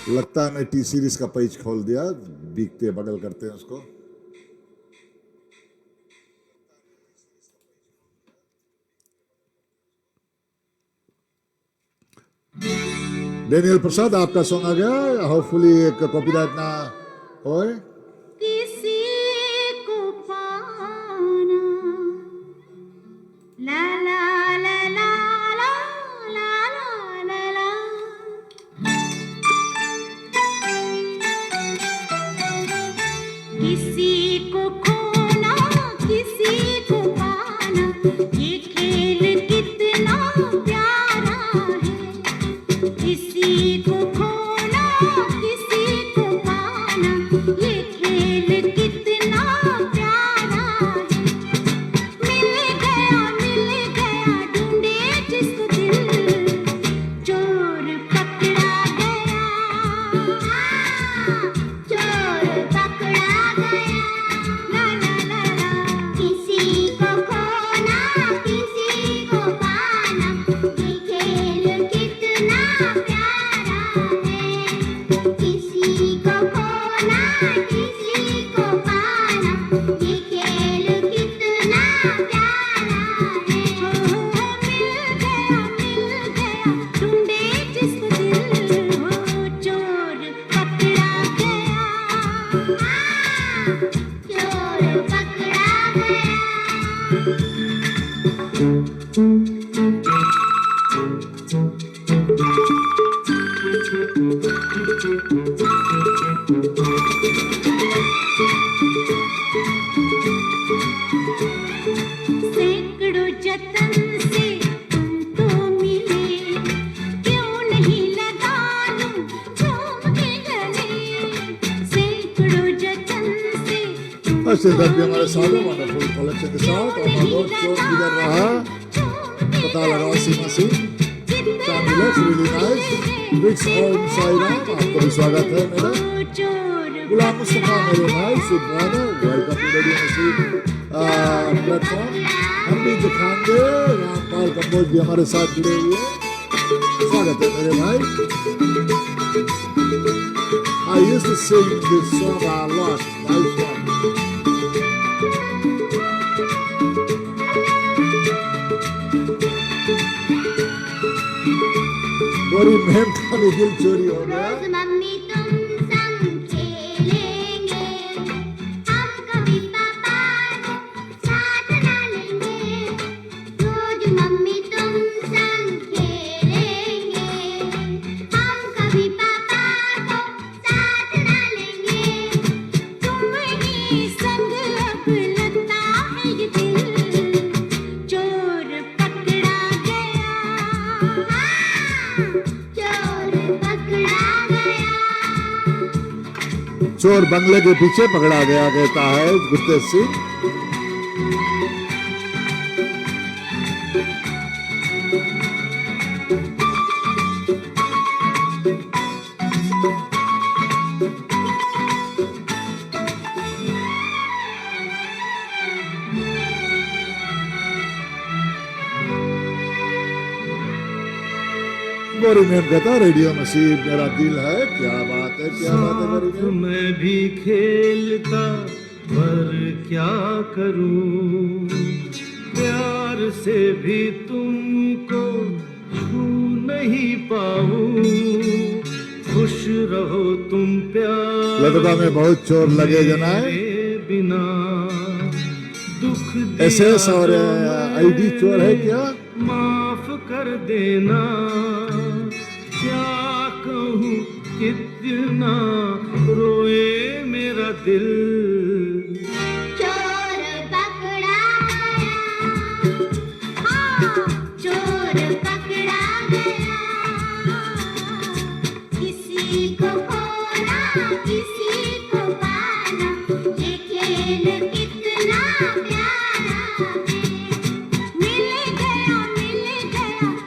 लगता है मैं टी सीरीज का पेज खोल दिया, बीकते बगल करते हैं उसको। डेनियल प्रसाद आपका सॉन्ग आ गया, होपफुली एक कॉपीराइट ना होए। किसी को पाना ला ला ला ला ला ला ला ला किसी को खोना किसी को पाना, ये खेल कितना प्यारा है। किसी को खोना किसी को पाना, ये और सिद्धार्थ भी हमारे साथ है वंडरफुल कलेक्शन के साथ। और माधव चौक किधर रहा पता लगाओ Seema Singh families really nice बिग्स ऑन साइरा आपको भी स्वागत है मेरा। गुलाम मुस्तफा मेरे भाई Subrana welcome to radio Naseeb platform. हम भी दिखाएंगे रामपाल कंबोज भी हमारे साथ जुड़े हुए स्वागत है मेरे भाई। I used to sing this song a lot. Nice one. बड़ी मेहनत का भी दिल चोरी हो गया। रोज मम्मी तुम संग खेलेंगे, हम कभी पापा को साथ ना लेंगे। रोज मम्मी तुम संग खेलेंगे, हम कभी पापा को साथ ना लेंगे। तुम्हीं संग अब लगता है ये दिल, चोर पकड़ा गया, चोर पकड़ा गया। चोर बंगले के पीछे पकड़ा गया कहता है गुरतेज सिंह। गौरी मैम कहता रेडियो नसीब मेरा दिल है। क्या बात है क्या बात है गौरी साथ मैम। मैं भी खेलता पर क्या करूं, प्यार से भी तुमको छू नहीं पाऊं। खुश रहो तुम प्यार लड़का में बहुत चोर लगे जनाए। मेरे बिना दुख एसएस और दिया आईडी चोर है क्या? माफ कर देना। क्या कहूँ कितना रोए मेरा दिल। चोर पकड़ा गया, हाँ चोर पकड़ा गया। किसी को खोना किसी को पाना, ये खेल कितना प्यारा है। मिल गया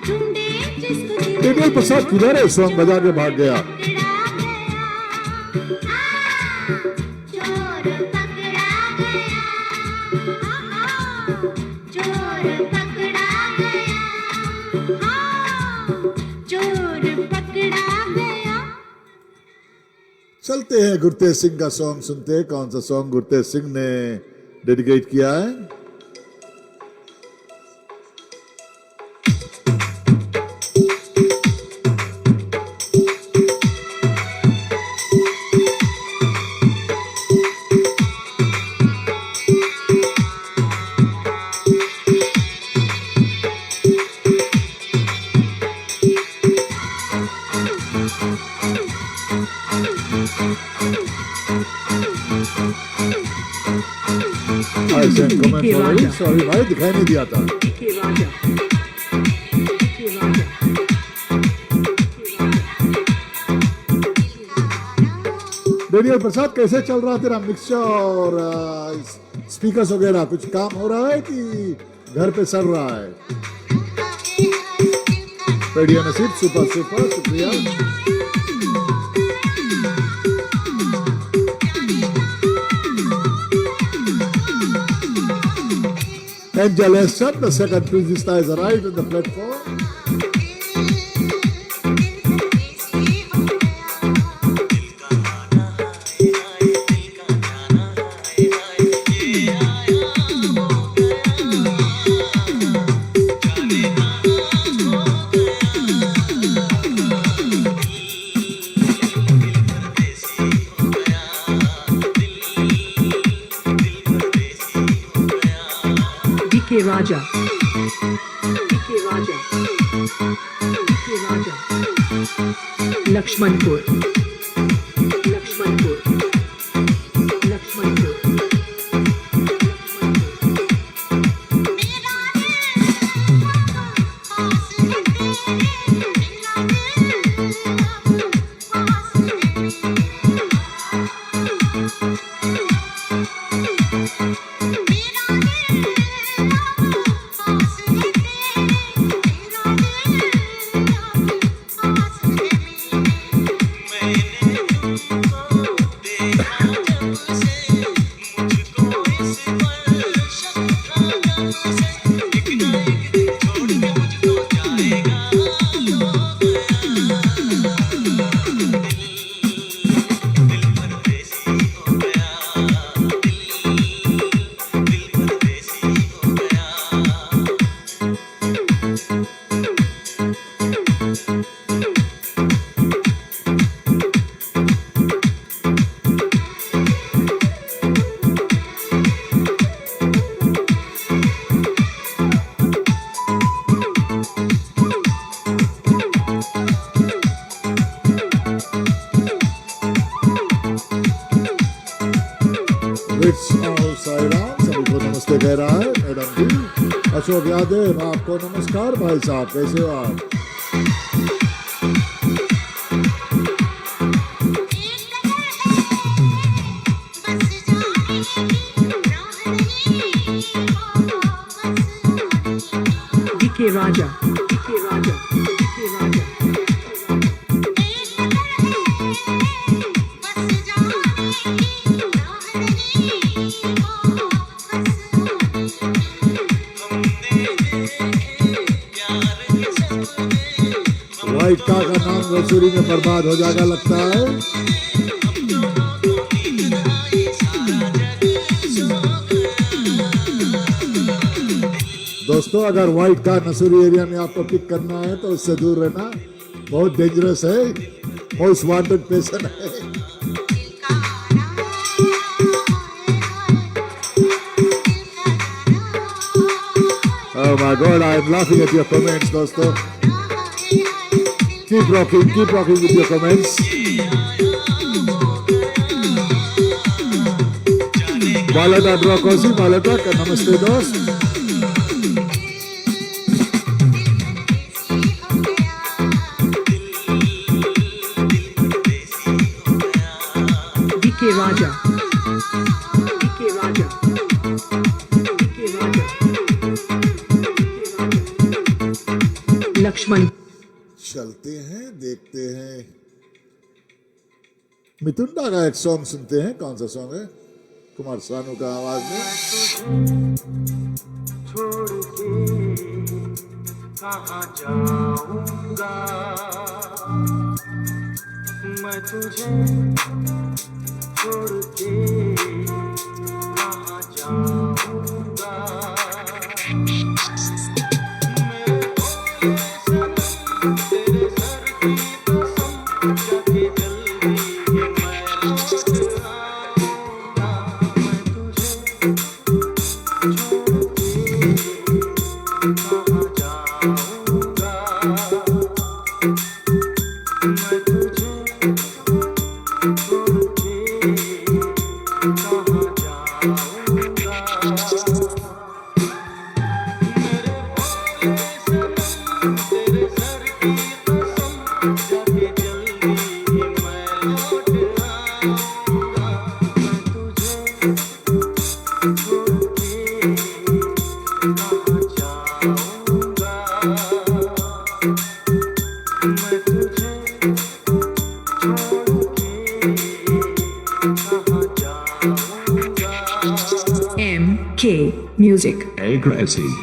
ढूंढे जिसको दिल डेनियल प्रसाद किधर है? सॉन्ग बजा के भाग गया। पकड़ा गया, हाँ चोर पकड़ा गया, हाँ चोर पकड़ा गया, हाँ चोर पकड़ा गया। चलते हैं गुरतेज सिंह का सॉन्ग सुनते हैं। कौन सा सॉन्ग गुरतेज सिंह ने डेडिकेट किया है? सॉरी भाई दिखाई नहीं दिया था। डेनियल प्रसाद कैसे चल रहा तेरा मिक्सचर और स्पीकर्स वगैरह? कुछ काम हो रहा है कि घर पे चल रहा है? रेडियो नसीब सुपर सुपर शुक्रिया। Angel Esther, the second princess has arrived on the platform. DK Raja. DK Raja. DK Raja. Lakshmanpur. Lakshmanpur. Lakshmanpur. और साई राम सभी को नमस्ते कह रहा है मैडम जी। अशोक यादव आपको नमस्कार भाई साहब, कैसे हो आप? DK Raja, DK Raja, DK Raja. White car का नाम रसूरी में बर्बाद हो जाएगा लगता है। दोस्तों अगर व्हाइट कार नसूरी एरिया में आपको पिक करना है तो उससे दूर रहना, बहुत डेंजरस है, मोस्ट वांटेड पेशेंट है। Oh my God, I am laughing at your comments, दोस्तों। Keep rocking with your comments. बालटा ड्रॉ कोसी बालटा का नमस्ते दोस्त। DK Raja, DK Raja, DK Raja, Lakshman. चलते हैं देखते हैं, मिथुंडा का एक सॉन्ग सुनते हैं। कौन सा सॉन्ग है? कुमार सानू का आवाज में। छोड़ के कहाँ जाऊंगा मैं तुझे, छोड़ के कहाँ जाऊंगा। MK Music. Aggressive.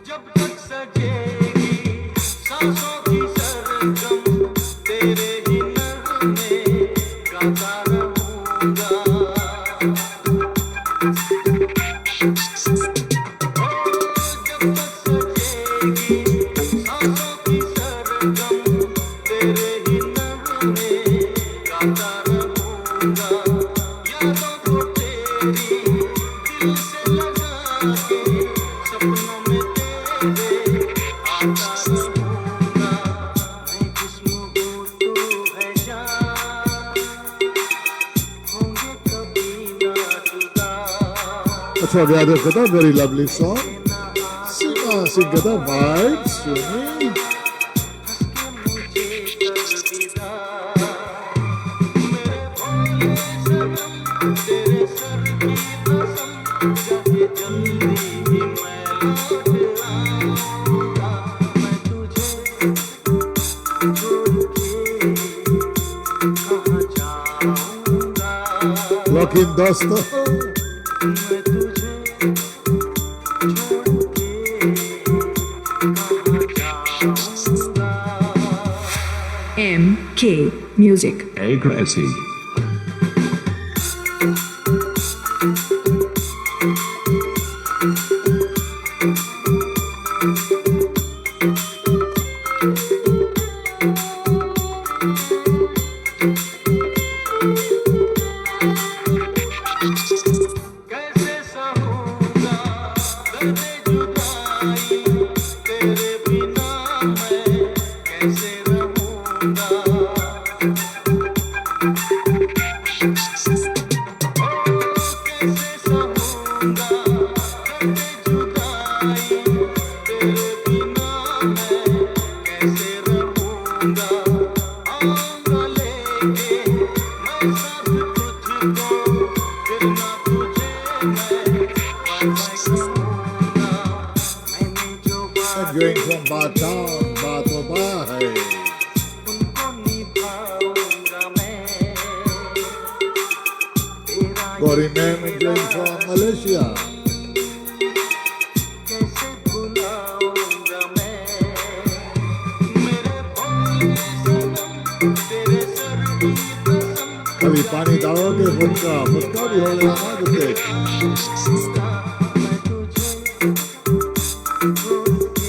जब तक सजेगी सांसों की सरगम, तेरे ही नगमे गाता रहूंगा। जब तक सजेगी सांसों की सरगम, तेरे ही नगमे गाता रहूंगा। यादों को तेरी दिल से लगा के सपनों में तेरे आता रहूंगा। मैं जिस्म हूँ तू है जान, होंगे कभी ना जुदा। अशोक यादव कहता वेरी लवली सॉन्ग, सिंग कहता वाइब्स टू मी। मुझे कर विदा मेरे भोले सनम, तेरे सर की कसम, चाहे जल्दी ही मैं लौट आऊंगा। मैं तुझे छोड़ के कहाँ जाऊंगा। लॉक इन दोस्तों। मैं तुझे छोड़ के कहाँ जाऊंगा। MK Music. Aggressive. तेरे बिना मैं कैसे रहूंगा कैसे सहूंगा जुदाई तेरे बिना मैं कैसे रहूंगा आऊंगा लेके मैं साथ तुझको फिर ना तुझे मैं बाय कहूंगा मैंने जो Enjoying from Batam, Batobai. उनको निभाऊंगा मैं तेरा Gori Mem enjoying from Malaysia. कैसे भुलाऊंगा मैं मेरे भोले सनम तेरे सर की कसम कभी पानी डालोगे फुटका फुटका भी हो गया ना कुछ मैं तुझे छोड़ के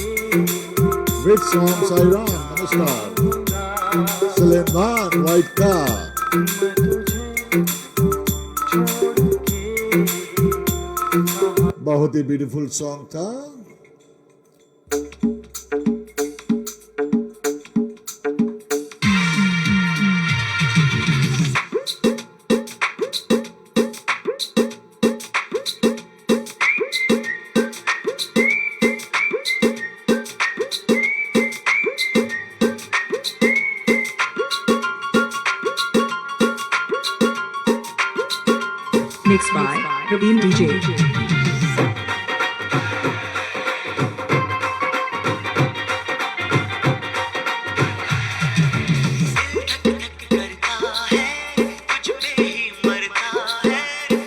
Which song Sairam? Namaskar. Suleiman White Car. मैं तुझे छोड़ के बहुत ही ब्यूटीफुल सॉन्ग था. Mixed by Praveen DJ. करता है कुछ पे ही मरता है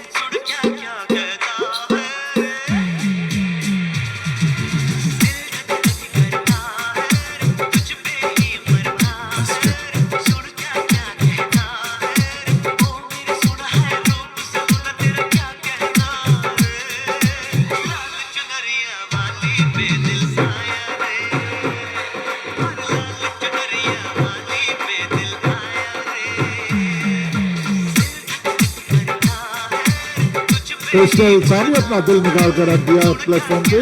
सुन क्या क्या कहता है करता है कुछ पे ही मरता है सुन क्या क्या कहता है ओ मेरे सुना है रूप सपना तेरा क्या कहता है लाल चुनरिया वाली पे दिल आया रे लाल चुनरिया वाली पे दिल आया रे क्रिस्टल सामने अपना दिल निकाल कर रख दिया प्लेटफॉर्म पे.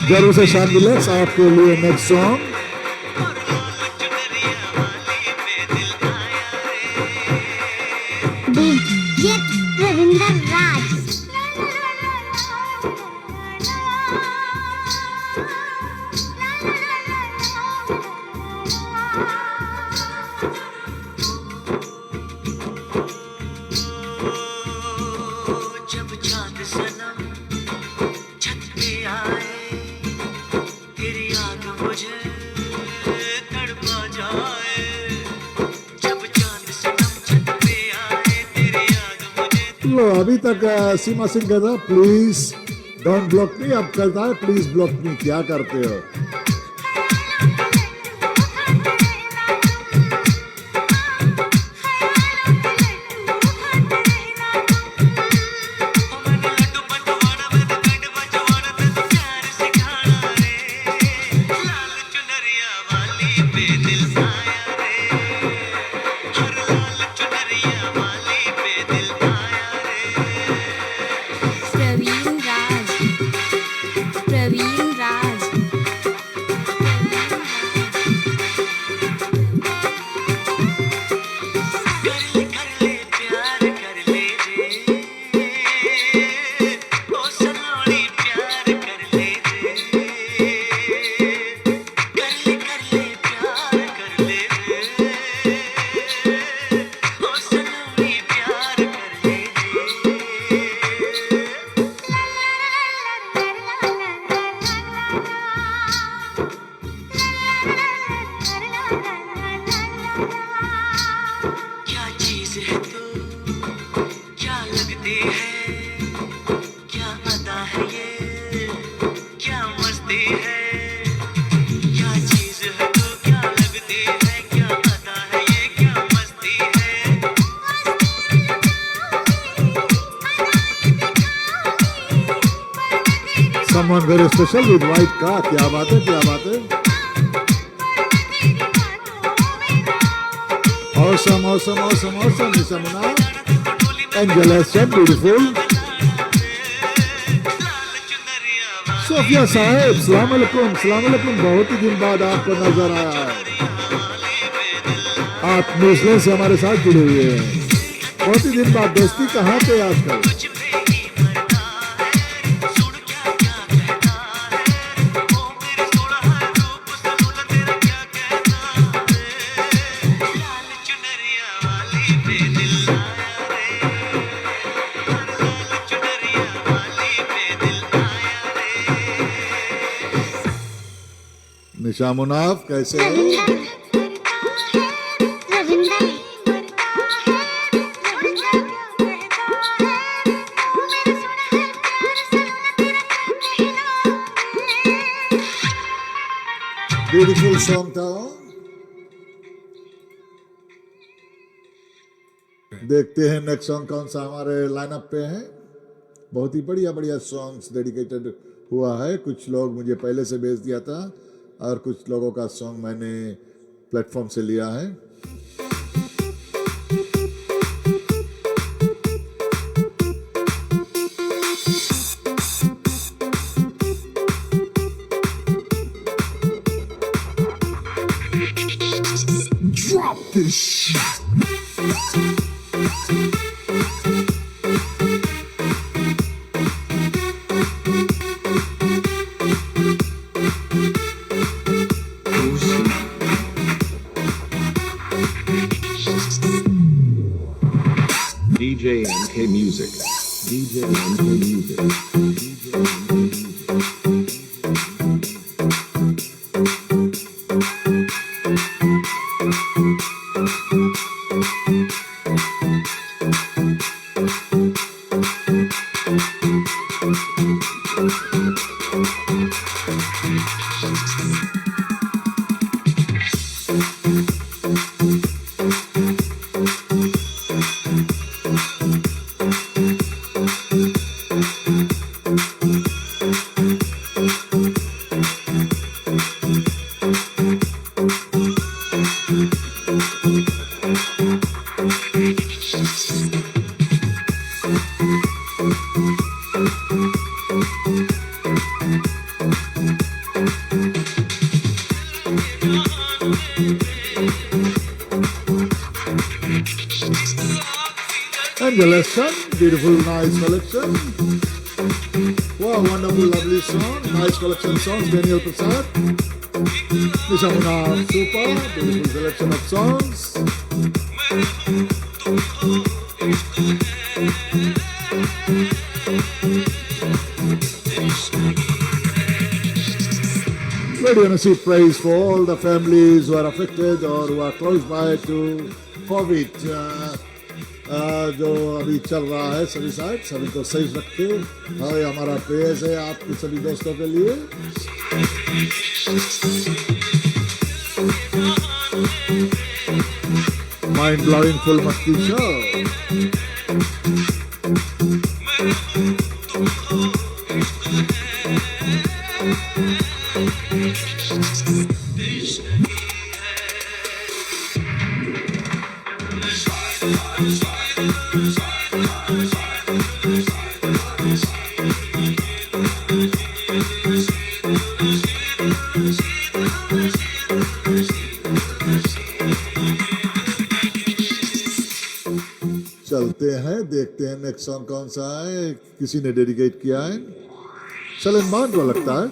जरूर से शान रिलैक्स आपके लिए next song. DJ Ravinder Raj. जब चांद सनम छत पे आए तेरी याद मुझे तड़पा जाए जब चांद सनम छत पे आए तेरी याद मुझे लो अभी तक सीमा सिंह कहता प्लीज डोंट ब्लॉक मी. अब कहता है प्लीज ब्लॉक मी. क्या करते हो? मैंने लड्डू बंटवाना मैंने कंड बजवाना तेरे प्यार सिखाना रे लाल चुनरिया वाली पे दिल आया रे हर लाल चुनरिया वाली पे दिल आया रे Praveen Raj. Praveen Raj. कर ले प्यार कर ले रे ओ सलोनी प्यार कर ले रे कर ले प्यार कर ले रे ओ सलोनी प्यार कर ले क्या चीज है तू क्या लगती है क्या अदा है ये क्या मस्ती है क्या चीज है तू क्या लगती है क्या अदा है ये क्या मस्ती है Someone very special with white car. क्या बात है, क्या बात है. Awesome, awesome, awesome, awesome, Nisha Munaf. Angela, beautiful. Sophia साहेब, सलाम अलैकुम, सलाम अलैकुम। बहुत ही दिन बाद आपको नजर आया है। आप न्यूजीलैंड से हमारे साथ जुड़े हुए हैं। बहुत ही दिन बाद दोस्ती कहाँ पे आजकल? निशा मुनाफ कैसे हो? ब्यूटीफुल सॉन्ग था। देखते हैं नेक्स्ट सॉन्ग कौन सा हमारे लाइनअप पे है। बहुत ही बढ़िया बढ़िया सॉन्ग्स डेडिकेटेड हुआ है। कुछ लोग मुझे पहले से भेज दिया था और कुछ लोगों का सॉन्ग मैंने प्लेटफॉर्म से लिया है। Drop this shit. DJ MK Music. DJ MK Music. Angela Sun, beautiful, nice collection. Wow, wonderful, lovely song. Nice collection songs. Daniel Prasad. Nisha Munaf, super, beautiful selection of songs. Radio Nasib praise for all the families who are affected or who are close by to COVID. जो अभी चल रहा है सभी साइड, सभी को सही रखे। और हमारा प्रेयर्स है आपके सभी दोस्तों के लिए। माइंड ब्लोइंग फुल मस्ती शो। चलते हैं, देखते हैं नेक्स्ट सॉन्ग कौन सा है, किसी ने डेडिकेट किया है। सलमान को लगता है।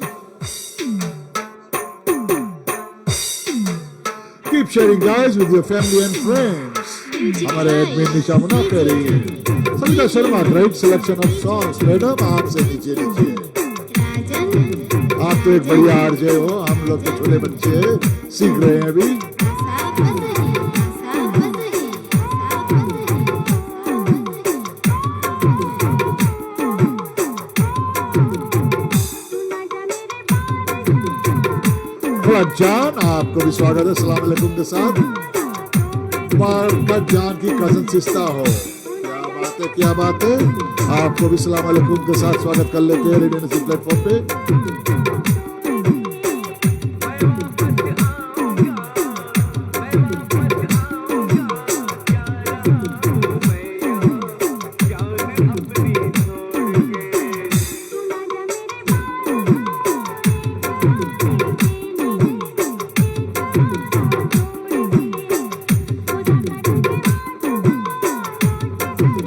Keep sharing guys with your family and friends. हमारे एडमिन निशा मुनाफ कह रही है। Savita Sharma, great selection of songs. Madam आपसे नीचे नीचे। आप तो एक बढ़िया आरजे हो, हम लोग तो छोटे बच्चे हैं, सीख रहे हैं अभी। जान, आपको भी स्वागत है सलाम अलैकुम के साथ। बरकत जान की कजन सिस्टर हो। क्या बात है, क्या बात है। आपको भी सलाम अलैकुम के साथ स्वागत कर लेते हैं रेडियो नसीब प्लेटफॉर्म पे।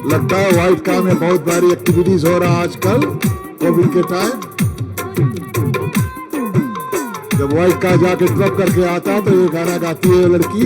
लगता है व्हाइट का में बहुत सारी एक्टिविटीज हो रहा है आजकल कोविड के टाइम। जब व्हाइट का जाके ड्रॉप करके आता तो ये गाना गाती है लड़की।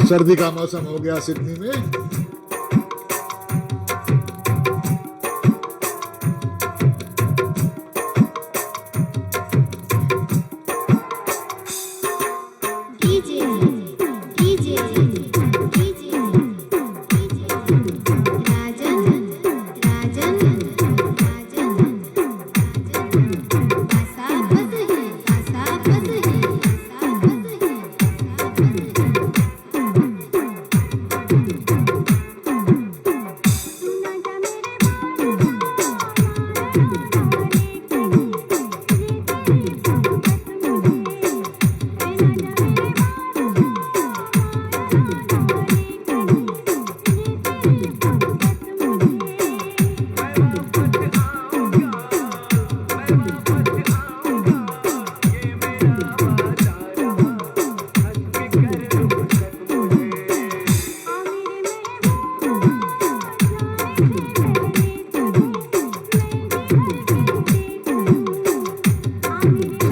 सर्दी का मौसम हो गया सिडनी में। DJ DJ DJ Rajan Rajan Rajan आसापत है आसापत है आसापत है।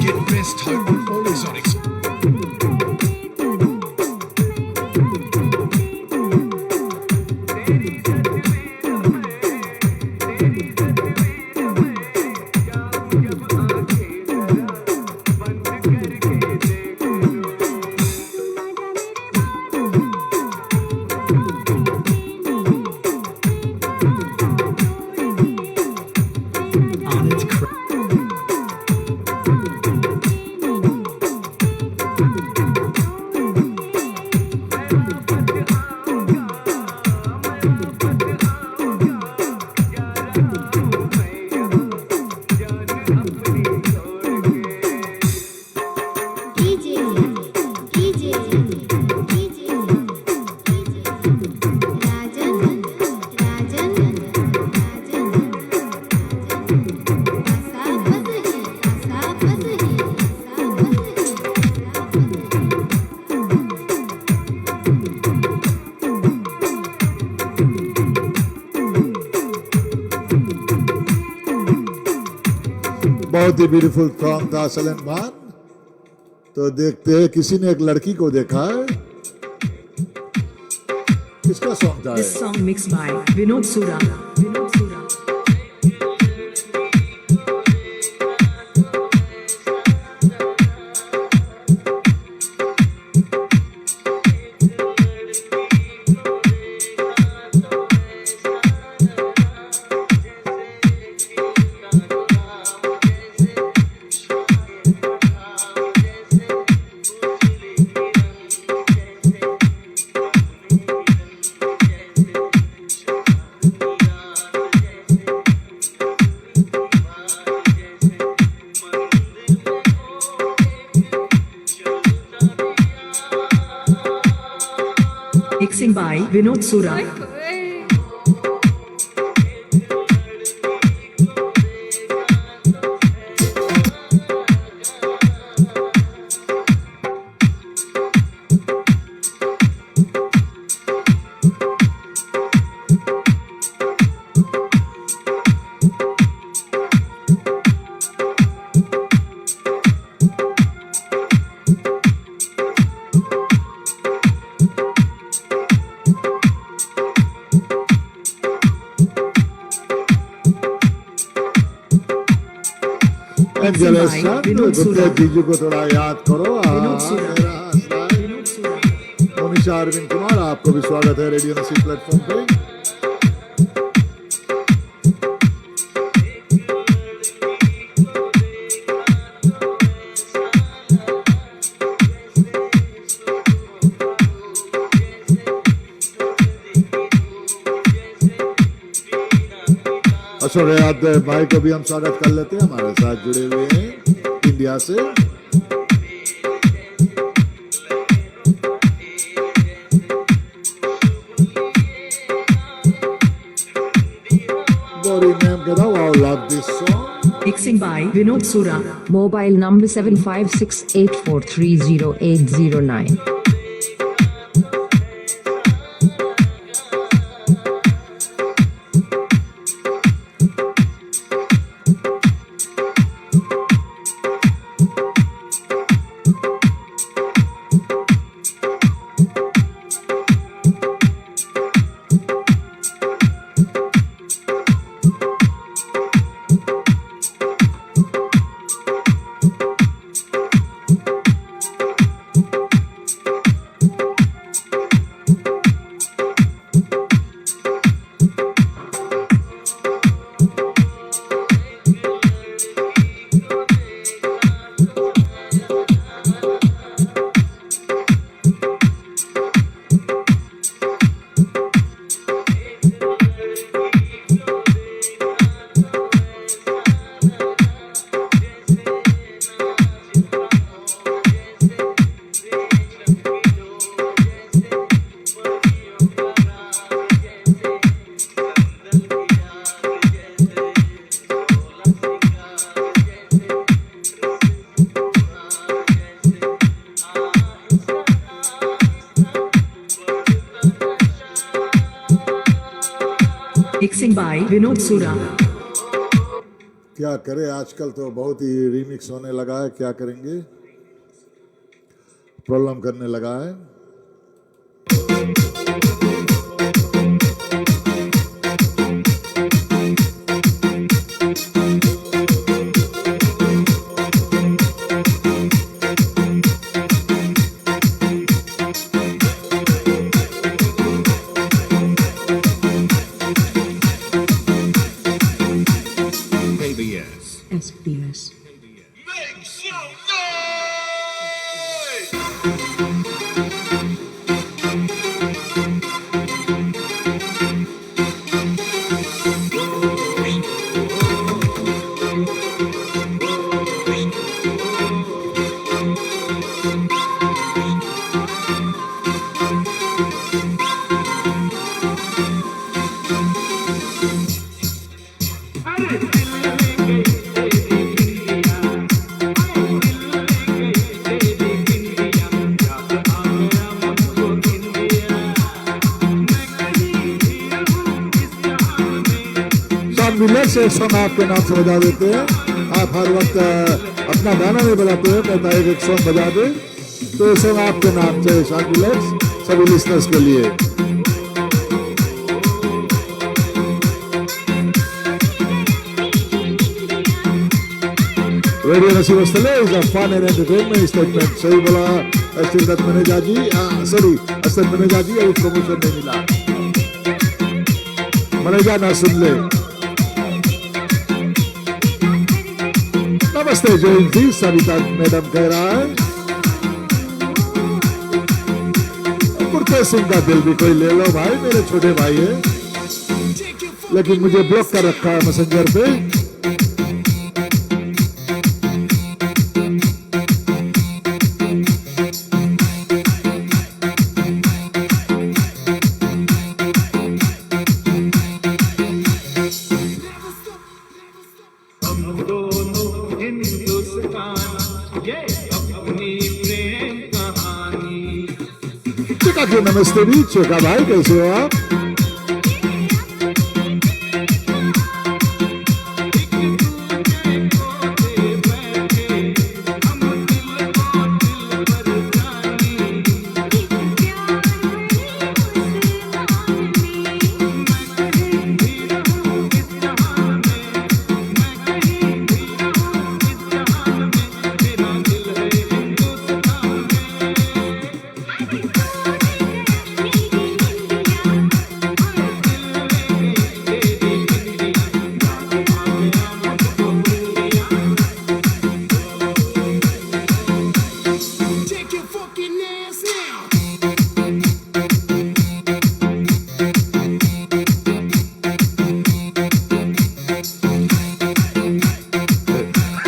Get best hope on all exotics. On its DJ DJ DJ Rajan Rajan Rajan आसापत है आसापत है बहुत ही ब्यूटीफुल सॉन्ग था सलेमान। तो देखते हैं, किसी ने एक लड़की को देखा है। किसका सॉन्ग था This ये? song mixed by Vinod Sura. Vinod Sura. Mixing by Vinod Sura. एंजेलिस by सन, Vinod गुप्ता Sura. जीजू को थोड़ा याद करो। Vinod Sura. मेरा हंसना है। Vinod Sura. मोनिशा अरविंद कुमार, आपको भी स्वागत है रेडियो नसी प्लेटफॉर्म पे। सोहयाद भाई को भी हम स्वागत कर लेते हैं, हमारे साथ जुड़े हुए हैं इंडिया से। गौरी मैम कहता हूँ I love this song. Mixing by Vinod Sura. Mobile number 7568430809. Mixing by Vinod Sura. क्या करे, आजकल तो बहुत ही रीमिक्स होने लगा है, क्या करेंगे, प्रॉब्लम करने लगा है। SBS. मिलर से सॉन्ग आपके नाम से बजा देते हैं। आप हर वक्त अपना गाना नहीं बजाते हो, कहता है एक सॉन्ग बजा दे, तो ये सॉन्ग आपके नाम से शान मिलर सभी लिसनर्स के लिए। रेडियो नसीब स्थले is a fun and entertainment statement. सही बोला अस्तित मनेजा जी, सॉरी अस्तित मनेजा जी, अभी प्रमोशन नहीं मिला, मनेजा ना सुन ले। नमस्ते जयंती, सविता मैडम कह रहा है। गुरतेज सिंह का दिल भी कोई ले लो भाई, मेरे छोटे भाई है, लेकिन मुझे ब्लॉक कर रखा है मैसेंजर पे। नमस्ते भी चेका भाई, कैसे हो आप?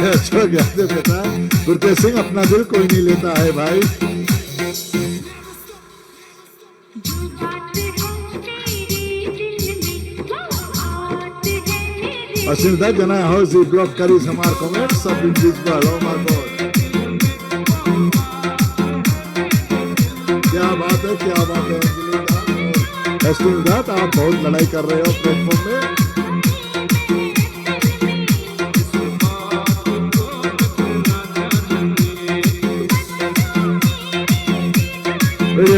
अच्छा गया बेटा, गुरतेज सिंह अपना दिल कोई नहीं लेता है भाई। जो बात है तेरी दिल में वो बात है मेरे Asilda Jana House block carries Hamar comments सब invisible, oh my god। क्या बात है अश्विन आप बहुत लड़ाई कर रहे हो प्लेटफॉर्म में।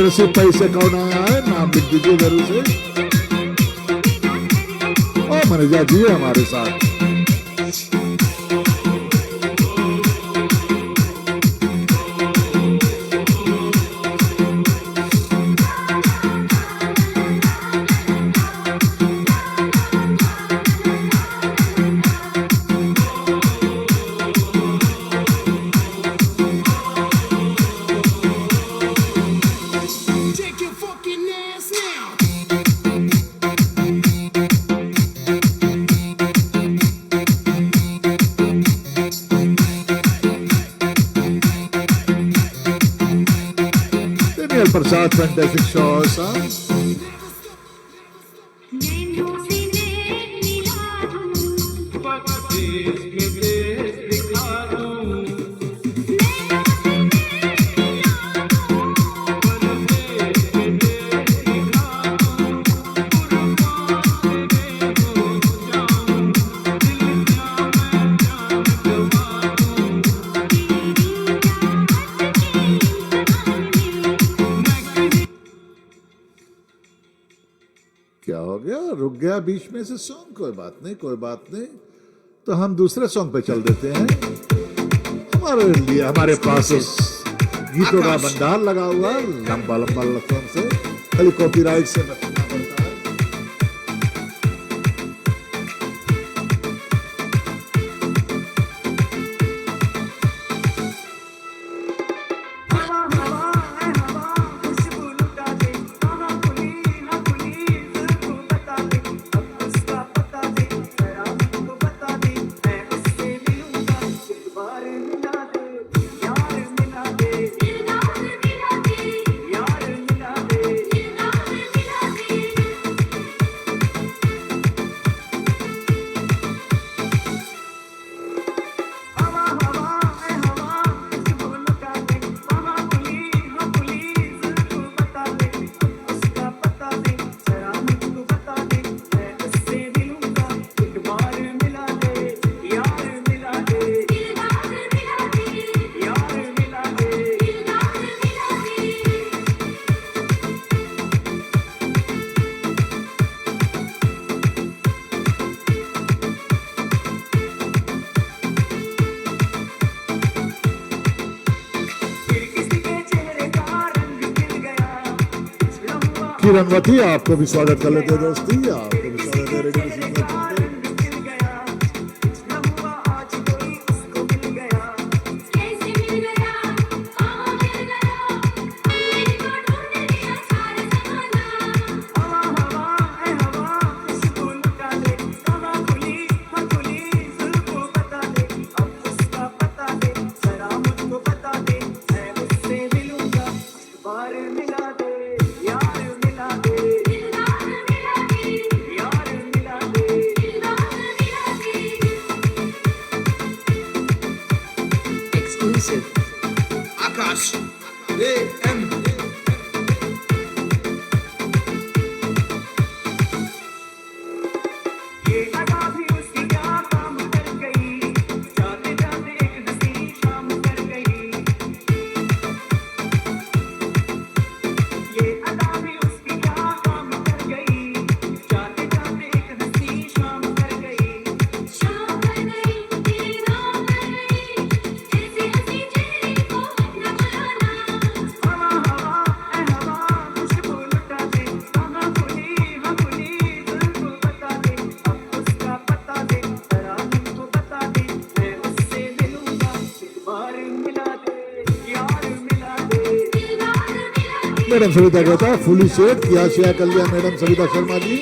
रसीद पैसे कौन आया है, नाम लिख दीजिए जरूर से। और मनीजा जी है हमारे साथ। Take your fucking ass now. Daniel Prasad, fantastic show, son। नैनों से नैन मिला दूं देश के देश दिखा दूं, क्या हो गया, रुक गया बीच में से सॉन्ग? कोई बात नहीं, कोई बात नहीं, तो हम दूसरे सॉन्ग पे चल देते हैं। हमारे लिए हमारे पास गीतों का भंडार लगा हुआ लंबा लंबा लफ्जों से, खाली कॉपीराइट से बचना पड़ता है। किरणवती आपको भी स्वागत कर लेते हैं दोस्ती, आपको भी स्वागत है रेडियो किसी में। कैसे मिल गया कहाँ मिल गया मेरी को ढूंढ लिया सारा ज़माना Exclusive. Akash. AM. ये अदा भी उसकी क्या काम कर गई, जाते जाते एक हंसी शाम कर गई। ये अदा भी उसकी क्या काम कर गई, जाते जाते एक हंसी शाम कर गई। शाम कर गई तेरे नाम कर गई ऐसे हंसी चेहरे को अपना बुलाना हवा हवा ए हवा खुशबू लुटा दे, कहाँ खुली हाँ खुली दिल को बता दे, अब उसका पता दे जरा हमको बता दे, मैं उससे मिलूंगा एक बार मिला दे, यार मिला दे। दिलदार मिला दे मैडम सविता कहता है फुली सेट किया शेयर कर लिया मैडम सविता शर्मा जी।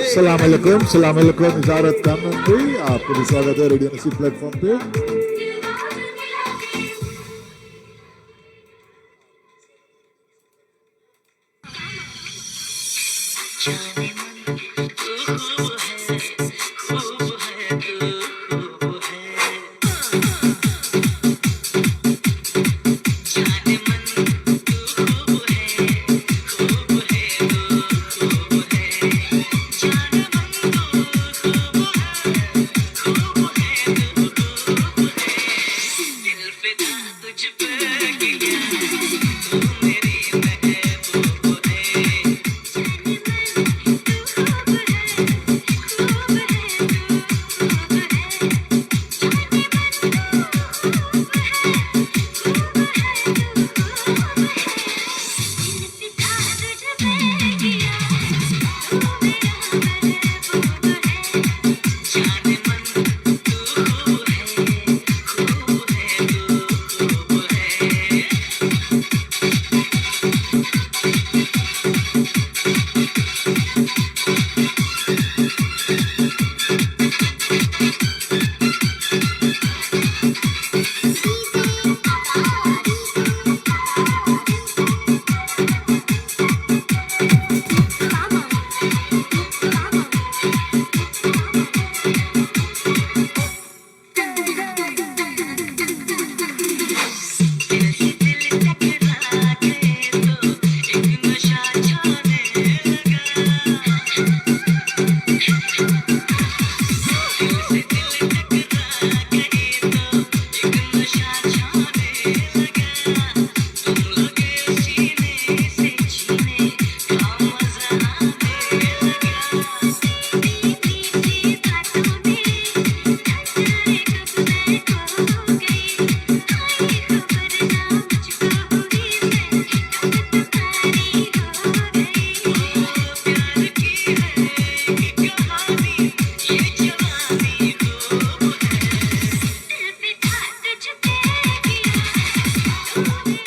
सलाम अलैकुम इजारत खान भाई, आपको भी स्वागत है रेडियो नसीब प्लेटफॉर्म पे।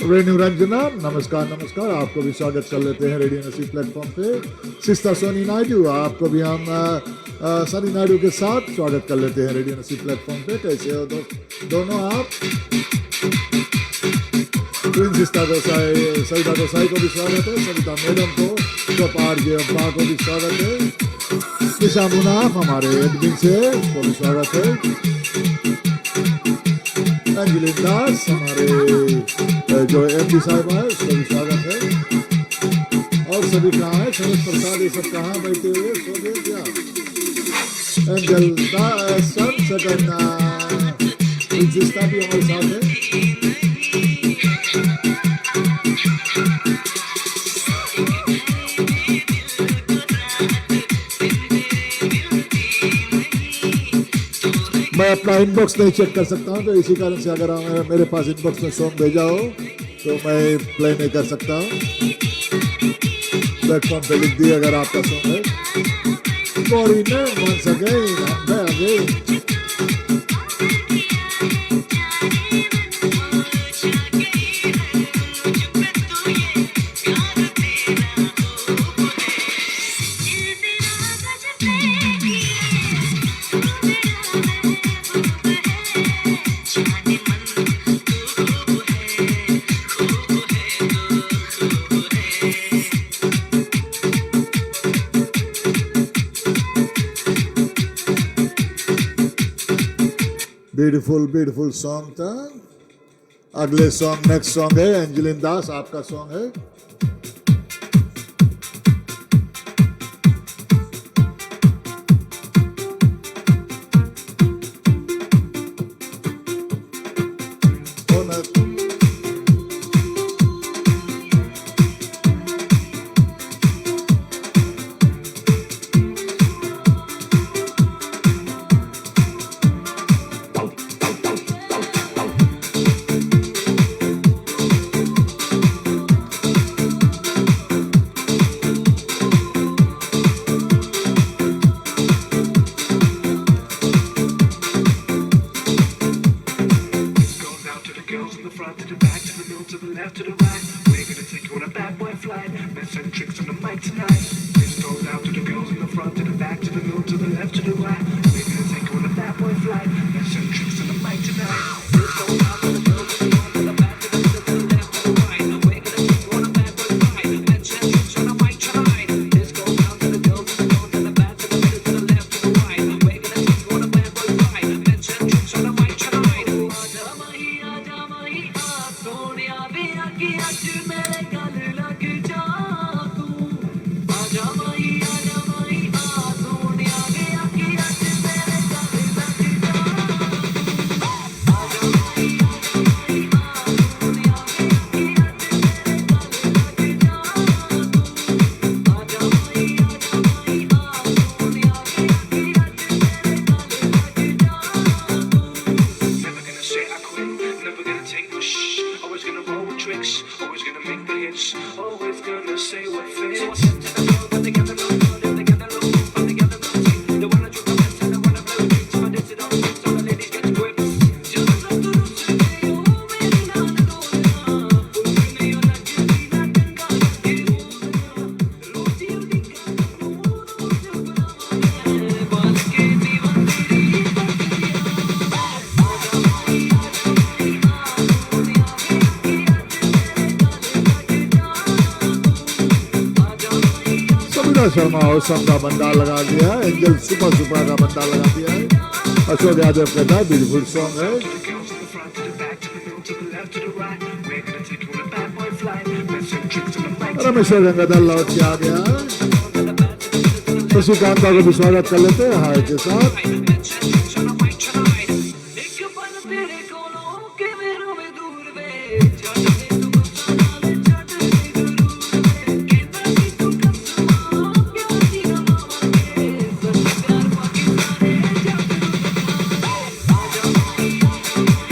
रेणु रंजना नमस्कार, आपको भी स्वागत कर लेते हैं रेडियो नसीब प्लेटफॉर्म पे। सिस्टर सोनी नायडू, आपको भी हम सनी नायडू के साथ स्वागत कर लेते हैं रेडियो नसीब प्लेटफॉर्म पे। कैसे हो दोनों आप? ट्विन सिस्टर गोसाई, सविता गोसाई को भी स्वागत है, सविता मैडम को, चौपार के अब्बा को भी स्वागत है, निशा मुनाफ हमारे एडमिन से को भी स्वागत है, एंजलिन दास हमारे जो एमडी साहब है उसका भी स्वागत है। और सभी कहाँ है? शरद प्रसाद ये सब कहाँ बैठे हुए? सो गए क्या? एंजल दास सेकंड भी हमारे साथ है। मैं अपना इनबॉक्स नहीं चेक कर सकता हूँ, तो इसी कारण से अगर मेरे पास इनबॉक्स में सॉन्ग भेजा हो तो मैं प्ले नहीं कर सकता हूँ। प्लेटफॉर्म पे लिख दिए अगर आपका सॉन्ग है। Foreigner once again, I'm there again. Beautiful song था। अगले सॉन्ग नेक्स्ट सॉन्ग है एंजलिन दास, आपका सॉन्ग है। right tonight. This goes out to the girls in the front, to the back, to the middle, to the left, to the right. We're gonna take you on a bad boy ride. Let's have you on a mic tonight. This goes out to the girls in the front, to the back, to the middle, to the left, to the right. We're gonna take you on a bad boy ride. Let's have you on a mic tonight. आजा माही आ सोनिया वे आके आज मेरे गल लग जा तू आजा माही आ सोनिया वे आके आज मेरे गल लग जा आजा माही आ सोनिया वे आके आज मेरे गल लग जा आजा माही आ सोनिया वे आके आज मेरे गल लग जा Never gonna say I quit, never gonna take no shh. Always gonna roll with tricks, always gonna make the hits, always gonna say what fits. So I said to the girl, but they got the look good, and they got the look good, but they got the look deep. They wanna drink the best and they wanna play with beats, but this is all the so the ladies get gripped. Just up to the city, oh, baby, na na na. Pulsine yo na kisi na ganga ke roti di ka no bal ke diwan teri Samira Sharma और का बंदा लगा दिया है, एंजल सुपर का बंदा लगा दिया है। अशोक यादव कहता है ब्यूटीफुल सॉन्ग है। रमेश गंगाधर लौट के आ गया है। शशिकांत का भी स्वागत कर लेते हैं हाय के साथ। एक पल तेरे कोलों के मेरों में दूर वे जाने तू गुस्सा नाले छट दे गुरु वे कहता कि तू कसमा प्यार दी ना मांगे सच प्यार पाकिस्ताने जब आजा माही आ सोनिया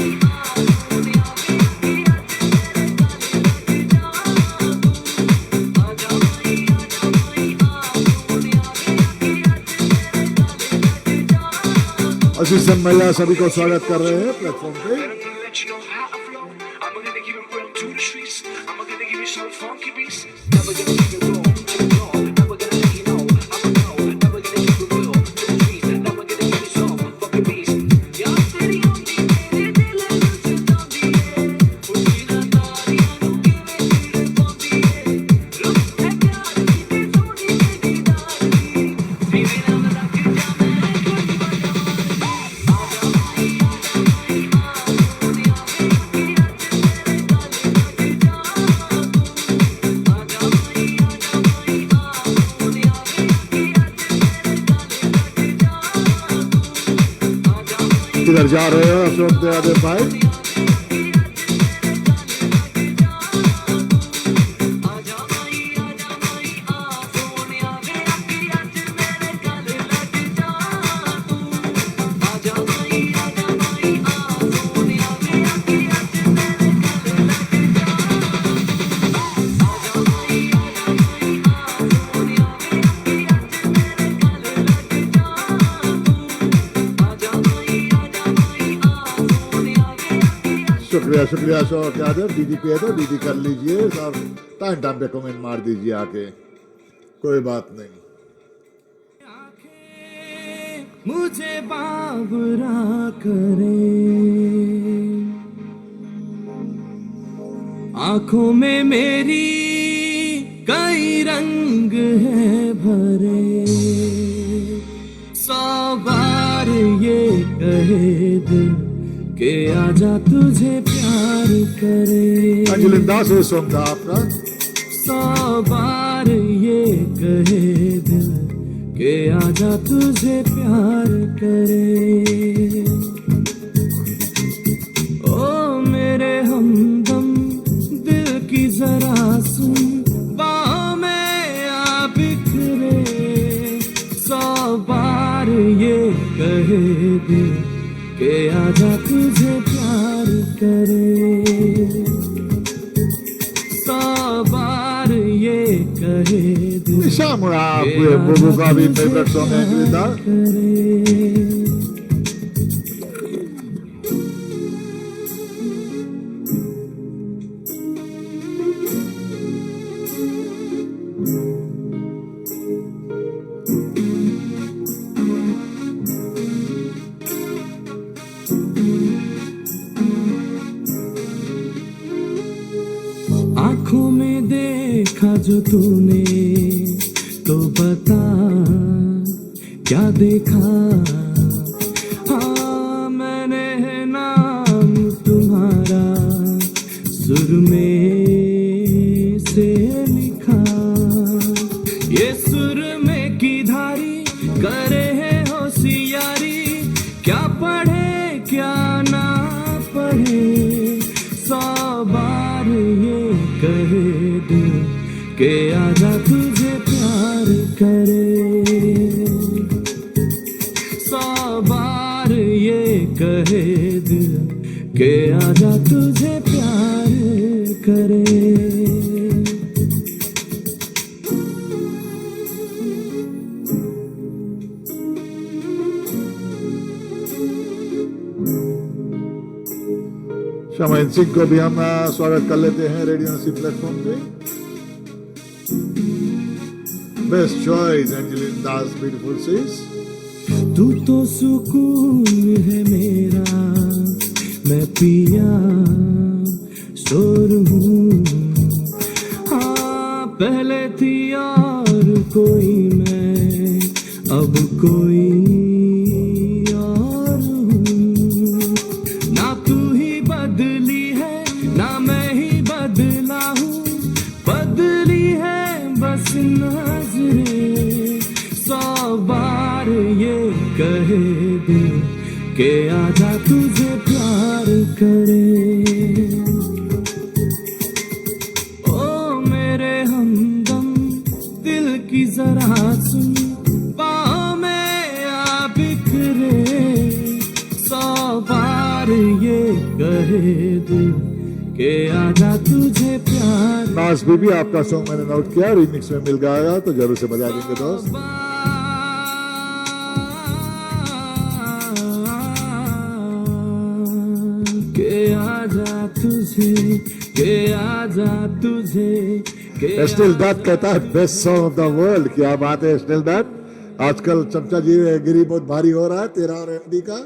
वे आके आज मेरे गल लग जा आजा माही आ सोनिया वे आके आज मेरे गल लग जा असिस्टेंट महिला सभी को स्वागत कर रहे हैं प्लेटफॉर्म पे। I'm gonna let you know how I flow. I'm gonna give it real to the streets. I'm gonna give you some funky beats. Never gonna keep it raw, never gonna let you know. I'm a go, never gonna keep it real to the streets. Never gonna give you some funky beats. यार तेरी होंदी मेरे दिल विच जांदी है खुशी ना तारियां नू किवें छेड़ पांदी है रुक है प्यार दी ते सोनी तेरी दादी तेरे नाल लग जा मैं कोई बजा आजा माही आ सोनिया वे आके आज मेरे गल लग जा आजा माही आ सोनिया वे आके आज मेरे गल लग जा आजा माही किधर जा रहे हो अशोक यादव भाई? आजा माही आ सोनिया वे आके आज मेरे गल लग जा तू आजा माही आ सोनिया वे आके आज मेरे गल लग जा आजा माही आ सोनिया वे आके आज मेरे गल लग जा तू आजा माही आ सोनिया वे आके शुक्रिया शुक्रिया अशोक यादव। दीदी पे है तो दीदी कर लीजिए और टाइम टाइम पे कमेंट मार दीजिए आके, कोई बात नहीं। मुझे बावरा करे आंखों में मेरी कई रंग है भरे 100 बार ये कहे दिल के आजा तुझे प्यार करे अंजलि दास है सॉन्ग था आपका। 100 बार ये कहे दिल के आजा तुझे प्यार करे ओ मेरे हमदम दिल की जरा सुन बाहों में आ बिखरे 100 बार ये कहे दिल के आजा तुझे प्यार करे 100 बार ये कहे दिल निशा मुरा बुबू का भी फेवरेट सॉन्ग है अंजलि दास। करे जो तूने तो बता क्या देखा। हाँ मैंने है नाम तुम्हारा सुरमे से लिखा। ये सुरमे की धारी करे है होशियारी, क्या पढ़े क्या ना पढ़े 100 बार ये कहे दिल के आजा तुझे प्यार करे। 100 बार ये कहे दिल के आजा तुझे प्यार करे। शमाइन सिंह को भी हम स्वागत कर लेते हैं रेडियो नसी प्लेटफॉर्म पे। बेस्ट चॉइस एंजेलिन दास ब्यूटीफुल सीज। तू तो सुकून है मेरा, मैं पिया शोर हूँ। हाँ पहले थी और कोई मैं, अब कोई और हूँ। ना तू ही बदली है ना मैं ही बदला हूँ, बदली है बस नजरें। 100 बार ये कहे दिल के आजा तुझे प्यार करे। ओ मेरे हमदम दिल की जरा सुन, पाँव में आ बिखरे। 100 बार ये कहे दिल के आजा तुझे प्यार। नाज बीबी आपका सॉन्ग मैंने नोट किया, रिमिक्स में मिल गया तो जरूर से बजा देंगे दोस्त। के आजा तुझे, के आजा तुझे, के स्टिल दैट कहता है best song of the world. क्या बात है स्टिल दैट। आजकल चमचा जी गिरी बहुत भारी हो रहा है तेरा और एमडी का।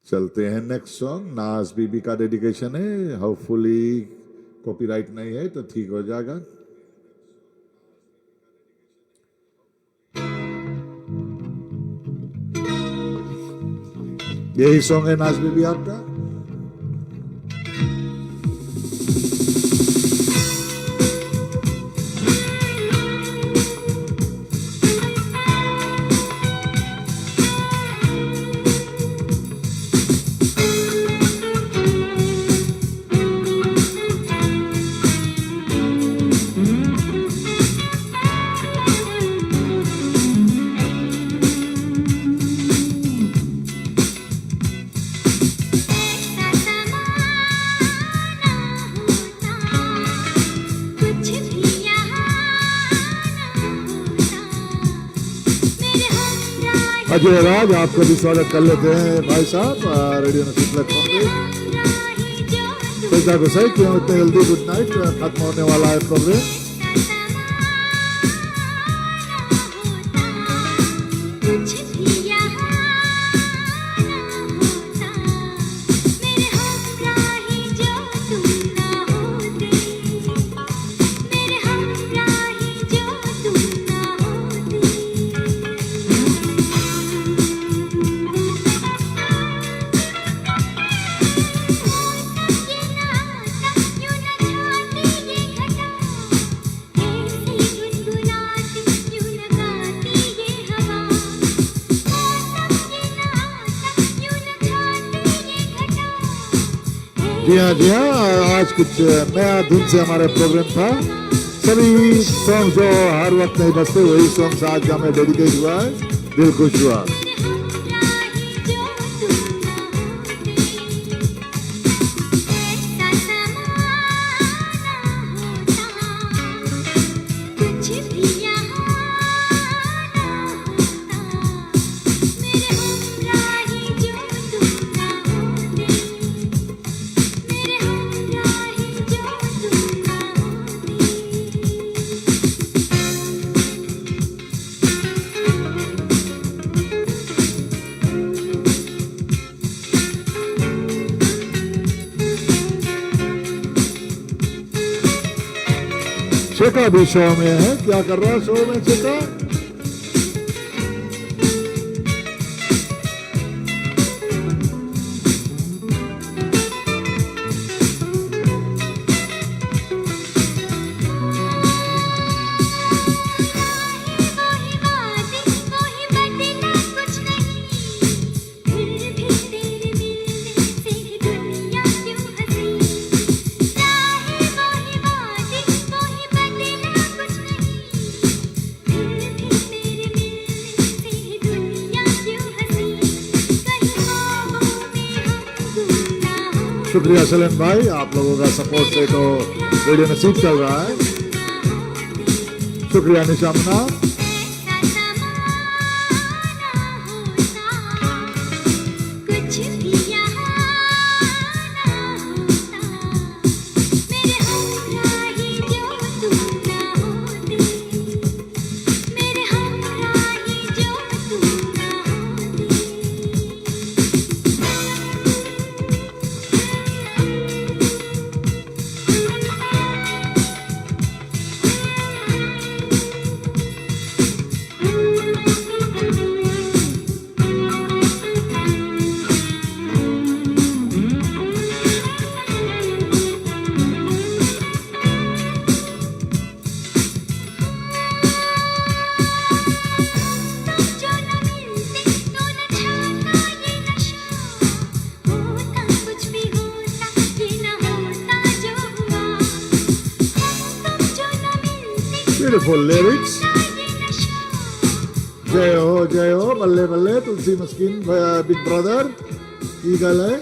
चलते हैं नेक्स्ट सॉन्ग। नाज बीबी का डेडिकेशन है, होपफुली कॉपीराइट नहीं है तो ठीक हो जाएगा। यही सॉन्ग है नाज बीबी आपका। अजय राज आपको भी स्वागत कर लेते हैं भाई साहब रेडियो नसी प्लेटफॉर्म पे। पैसा को सही क्यों इतने जल्दी गुड नाइट खत्म होने वाला है प्रोग्राम। जी हाँ आज कुछ नया धुन से हमारा प्रोग्राम था। सभी सॉन्ग जो हर वक्त नहीं बजते वही सॉन्ग आज हमें डेडिकेट हुआ है। दिल खुश हुआ। चेका भी शो में है। क्या कर रहा है शो में चेका? वही वादे वही बदला कुछ नहीं फिर भी तेरे मिलने से दुनिया क्यों हंसी चाहे वही वादे वही बदला कुछ नहीं फिर भी तेरे मिलने से दुनिया क्यों हंसी कहीं ख्वाबों में हम गुम ना हो शुक्रिया सलीम भाई, आप लोगों का सपोर्ट से तो रेडियो नसीब चल रहा है। शुक्रिया निशामना। ऐसा ज़माना होता कुछ भी यहाँ ना होता मेरे हमराही जो तुम ना होते मेरे हमराही जो तुम ना जो न मिलते तो न छाता ये नशा होता कुछ भी होता ये न होता जो हुआ तुम जो न मिलते ब्यूटीफुल लिरिक्स। ये नशा जय हो बल्ले बल्ले तुलसी मस्किन बिग ब्रदर ईगल है।